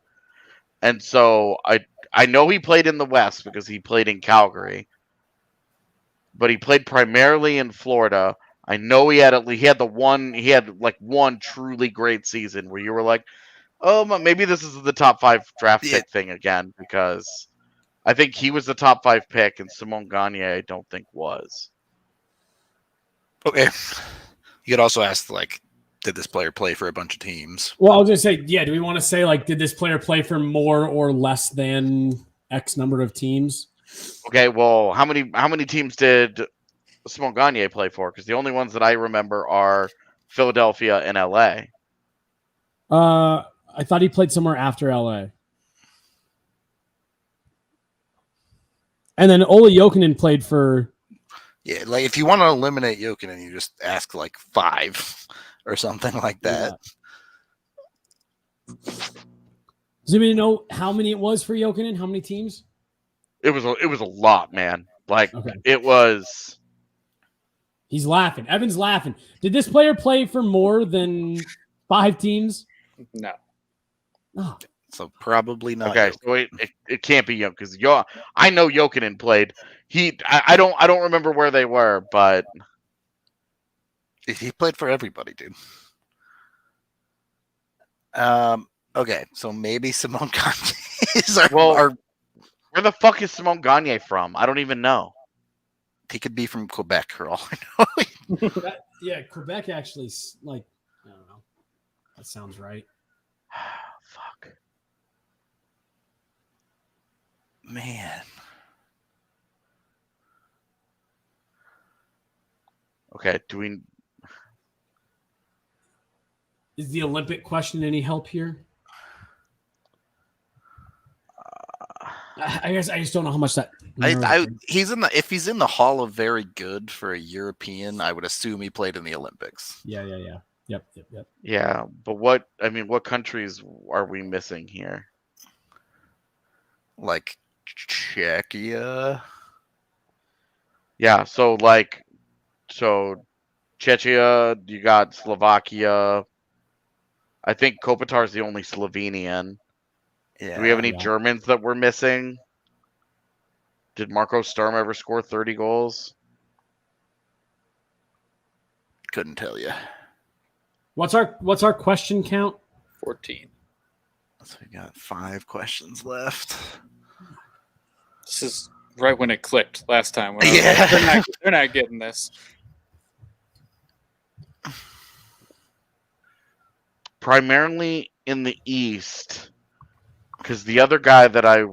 And so I know he played in the West because he played in Calgary, but he played primarily in Florida. I know he had one truly great season where you were like, oh, maybe this is the top 5 draft pick thing again, because I think he was the top 5 pick and Simon Gagne I don't think was. Okay. You could also ask did this player play for a bunch of teams? Well, I was gonna say, yeah. Do we want to say did this player play for more or less than X number of teams? Okay, well, how many teams did Simon Gagne play for? Because the only ones that I remember are Philadelphia and LA. I thought he played somewhere after LA. And then Olli Jokinen played for. Yeah, if you want to eliminate Jokinen, you just ask 5 or something like that. Yeah. Does anybody know how many it was for Jokinen? How many teams? It was a lot, man. Okay. It was. He's laughing. Evan's laughing. Did this player play for more than 5 teams? No. Oh. So probably not. Okay, so it can't be Jokinen because I know Jokinen played. I don't remember where they were, but He played for everybody, dude. Okay, so maybe Simon Gagne is our. Where the fuck is Simon Gagne from? I don't even know. He could be from Quebec for all I know. Yeah, Quebec actually, I don't know. That sounds right. Fuck. Man. Okay, Is the Olympic question any help here? I guess I just don't know how much that. If he's in the Hall of Very Good for a European, I would assume he played in the Olympics. Yeah. Yep. Yeah, but what countries are we missing here? Like Czechia. Yeah, so Czechia, you got Slovakia. I think Kopitar's the only Slovenian. Yeah. Do we have any Germans that we're missing? Did Marco Sturm ever score 30 goals? Couldn't tell you. What's our question count? 14. So we got 5 questions left. This is right when it clicked last time. When they're not getting this. Primarily in the East, because the other guy that I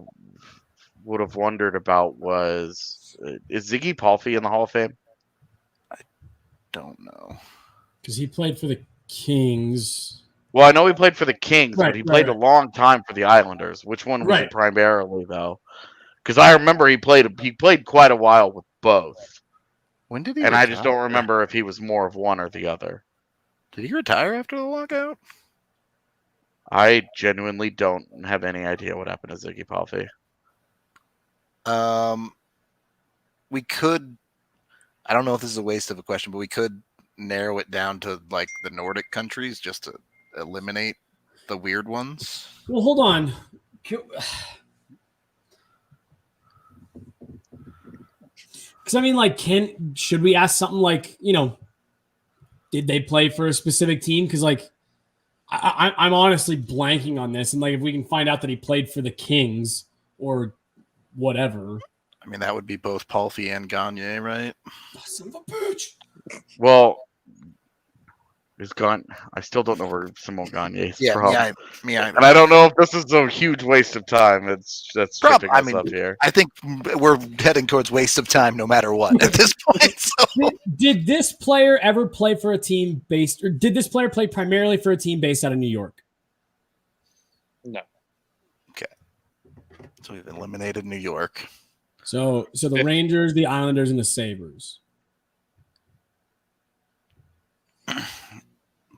would have wondered about is Ziggy Palffy in the Hall of Fame? Don't know. Because he played for the Kings. Well, I know he played for the Kings, Right, but he played right. a long time for the Islanders. Which one was he Right. primarily, though? Because I remember he played quite a while with both, When did he and retire? I just don't remember if he was more of one or the other. Did he retire after the lockout? I genuinely don't have any idea what happened to Ziggy Palffy. We could. I don't know if this is a waste of a question, but we could narrow it down to like the Nordic countries just to eliminate the weird ones. Well, hold on. Because I mean, like, should we ask something like, did they play for a specific team? Because like, I'm honestly blanking on this, and like, if we can find out that he played for the Kings or whatever. I mean, that would be both Palffy and Gagne, right? Oh, son of a bitch. Well, is gone. I still don't know where Simone Gagne is from. Me either. And I don't know if this is a huge waste of time. That's tripping us up here. I think we're heading towards waste of time no matter what at this point. So. Did this player ever play for a team based, or did this player play primarily for a team based out of New York? No. Okay. So we've eliminated New York. So the Rangers, the Islanders, and the Sabres.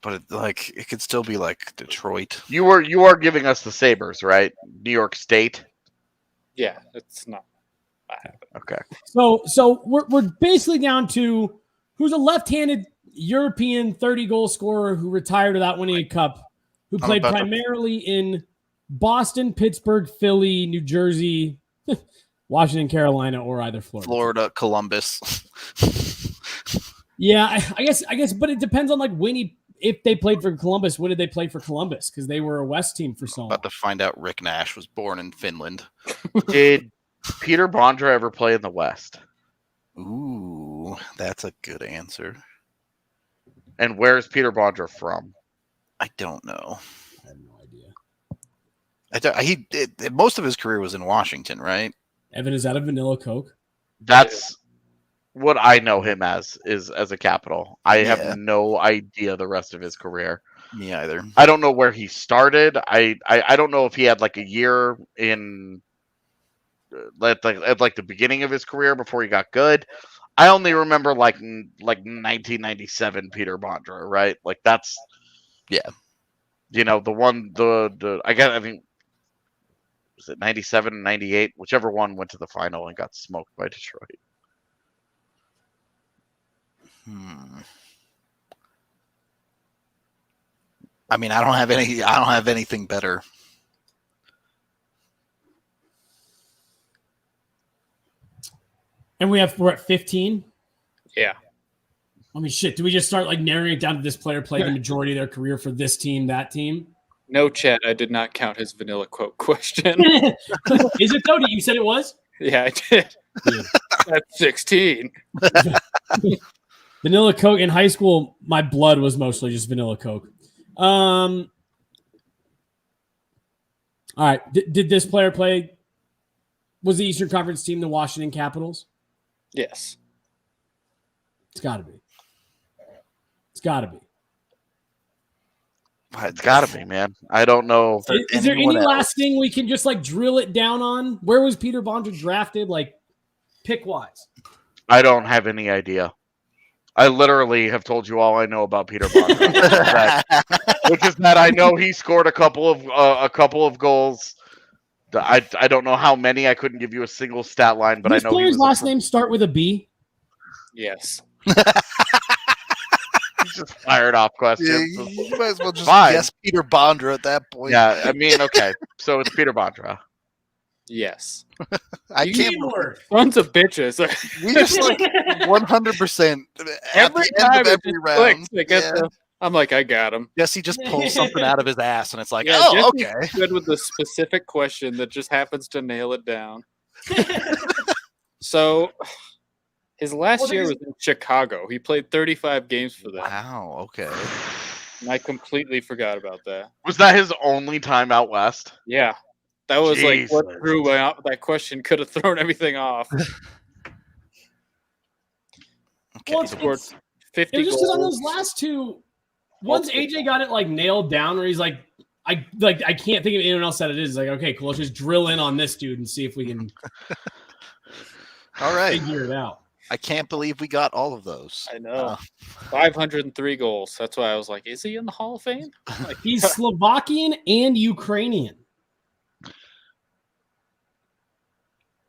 But it could still be like Detroit. You are giving us the Sabres, right? New York State. Yeah, it's not. Okay. So we're basically down to who's a left-handed European 30-goal scorer who retired without winning a cup, who played primarily in Boston, Pittsburgh, Philly, New Jersey, Washington, Carolina, or either Florida. Columbus. Yeah, I guess, but it depends on like if they played for Columbus, when did they play for Columbus? Because they were a West team for so long. About to find out Rick Nash was born in Finland. Did Peter Bondra ever play in the West? Ooh, that's a good answer. And where is Peter Bondra from? I don't know. I have no idea. Most of his career was in Washington, right? Evan, is that a vanilla Coke? That's what I know him as a Capital. I have no idea the rest of his career. Me either. I don't know where he started. I don't know if he had like a year in at the beginning of his career before he got good. I only remember like 1997 Peter Bondra, right? Like that's the one I think was it 97 and 98, whichever one went to the final and got smoked by Detroit. I mean, I don't have anything better. And we're at 15. Yeah. I mean, shit. Do we just start like narrowing it down to this player played the majority of their career for this team, that team? No, chat. I did not count his vanilla quote question. Is it though? You said it was? Yeah, I did. Yeah. That's 16. Vanilla Coke in high school, my blood was mostly just vanilla Coke. All right. Did this player play? Was the Eastern Conference team the Washington Capitals? Yes. It's got to be. It's got to be. It's got to be, man. I don't know. Is there any last thing we can just like drill it down on? Where was Peter Bondra drafted, like pick wise? I don't have any idea. I literally have told you all I know about Peter Bondra, which is that I know he scored a couple of goals I don't know how many. I couldn't give you a single stat line, but Which I know he player's was last name start with a B? Yes. He's just fired off Yeah, questions. you might as well just Fine. guess Peter Bondra at that point. Yeah, I mean, okay. So it's Peter Bondra. Yes. I can't. Keyword. Tons of bitches. We just like 100% at Every the end time of it every just round. clicks, I get Yeah. I'm like, I got him. Jesse just pulls something out of his ass, and it's like, Yeah, oh, Jesse's okay. good with the specific question that just happens to nail it down. So, his last year was in Chicago. He played 35 games for them. Wow, okay. And I completely forgot about that. Was that his only time out west? Yeah. That was like what Jesus. threw that question could have thrown everything off. Okay. Well, so Scored it's 50 it was just because on goals. those last two, once Multiple AJ got it like nailed down, where he's like, I can't think of anyone else that it is. Like, okay, cool, let's just drill in on this dude and see if we can all right. figure it out. I can't believe we got all of those. I know. 503 goals. That's why I was like, is he in the Hall of Fame? Like, He's Slovakian and Ukrainian.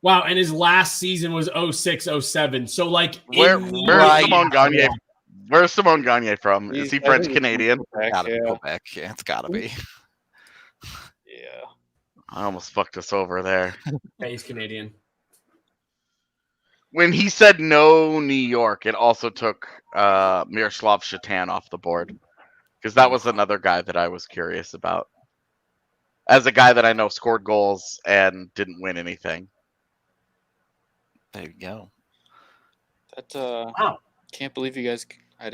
Wow, and his last season was 06-07. So like Where's Right. Simone Gagne? Where's Simone Gagne from? Is he I French think Canadian? he's Quebec, Gotta be yeah. Quebec. Yeah, it's gotta be. Yeah. I almost fucked us over there. he's Canadian. When he said no New York, it also took Miroslav Shatan off the board. Because that was another guy that I was curious about. As a guy that I know scored goals and didn't win anything. There you go. That Wow. can't believe you guys I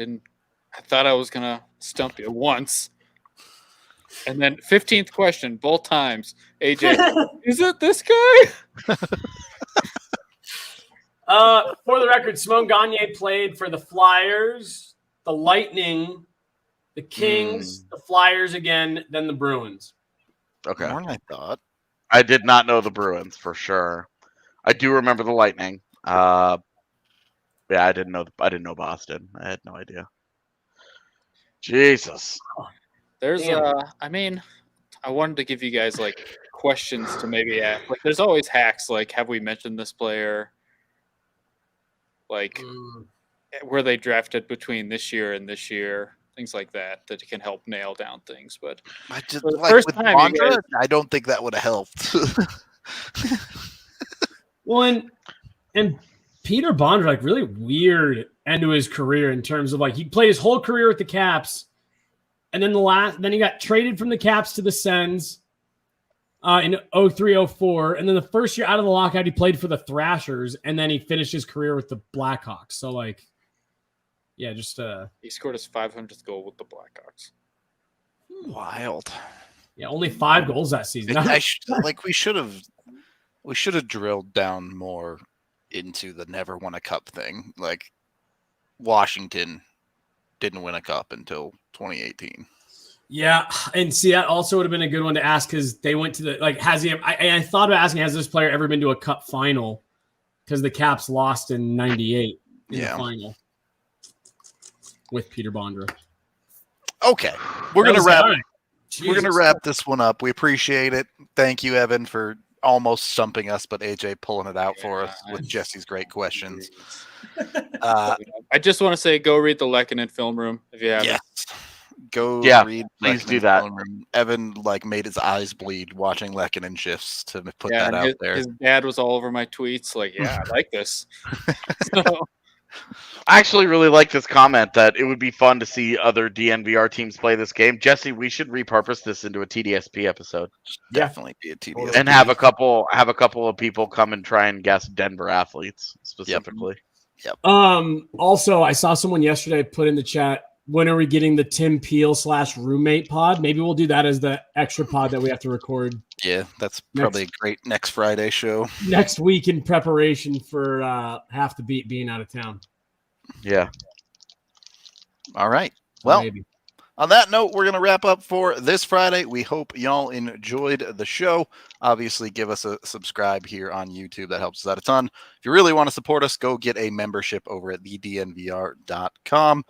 thought I was gonna stump you once. And then 15th question, both times. AJ, is it this guy? For the record, Simone Gagne played for the Flyers, the Lightning, the Kings, the Flyers again, then the Bruins. Okay. More than I thought. I did not know the Bruins for sure. I do remember the Lightning. Yeah, I didn't know Boston. I had no idea. Jesus. There's Damn. I mean, I wanted to give you guys like questions to maybe ask. Like there's always hacks like have we mentioned this player? Like were they drafted between this year and this year? Things like that can help nail down things. But I just for the like first with time, you Bondra, guys- I don't think that would have helped. Well, and Peter Bondra, like really weird end to his career in terms of like he played his whole career with the Caps, and then then he got traded from the Caps to the Sens in 03-04, and then the first year out of the lockout he played for the Thrashers, and then he finished his career with the Blackhawks. So like, yeah, just he scored his 500th goal with the Blackhawks. Wild. yeah, only 5 goals that season. We should have drilled down more into the never won a cup thing. Like Washington didn't win a cup until 2018. Yeah, and see that also would have been a good one to ask because they went to the like has he? I thought about asking has this player ever been to a cup final because the Caps lost in '98 in the final with Peter Bondra. Okay, we're gonna wrap. All right. We're gonna Jesus. wrap this one up. We appreciate it. Thank you, Evan, for almost stumping us, but AJ pulling it out for us with Jesse's great questions. I just want to say, go read the Lehkonen film room if you haven't. Yes. Go Yeah, read. please do Lehkonen's that. film room. Evan made his eyes bleed watching Lehkonen shifts to put that and out there. His dad was all over my tweets, like, yeah, I like this. So, I actually really like this comment that it would be fun to see other DNVR teams play this game. Jesse, we should repurpose this into a TDSP episode Definitely be a TDS. and have a couple of people come and try and guess Denver athletes specifically. Also, I saw someone yesterday put in the chat. When are we getting the Tim Peel /roommate pod? Maybe we'll do that as the extra pod that we have to record Yeah, that's probably a great next Friday show. next week in preparation for Half the Beat being out of town. Yeah. All right. Well, Maybe. on that note, we're going to wrap up for this Friday. We hope y'all enjoyed the show. Obviously, give us a subscribe here on YouTube. That helps us out a ton. If you really want to support us, go get a membership over at thednvr.com.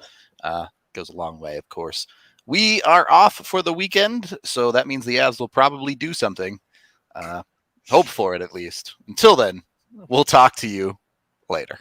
Goes a long way, of course. We are off for the weekend, so that means the Avs will probably do something. Hope for it, at least. Until then, we'll talk to you later.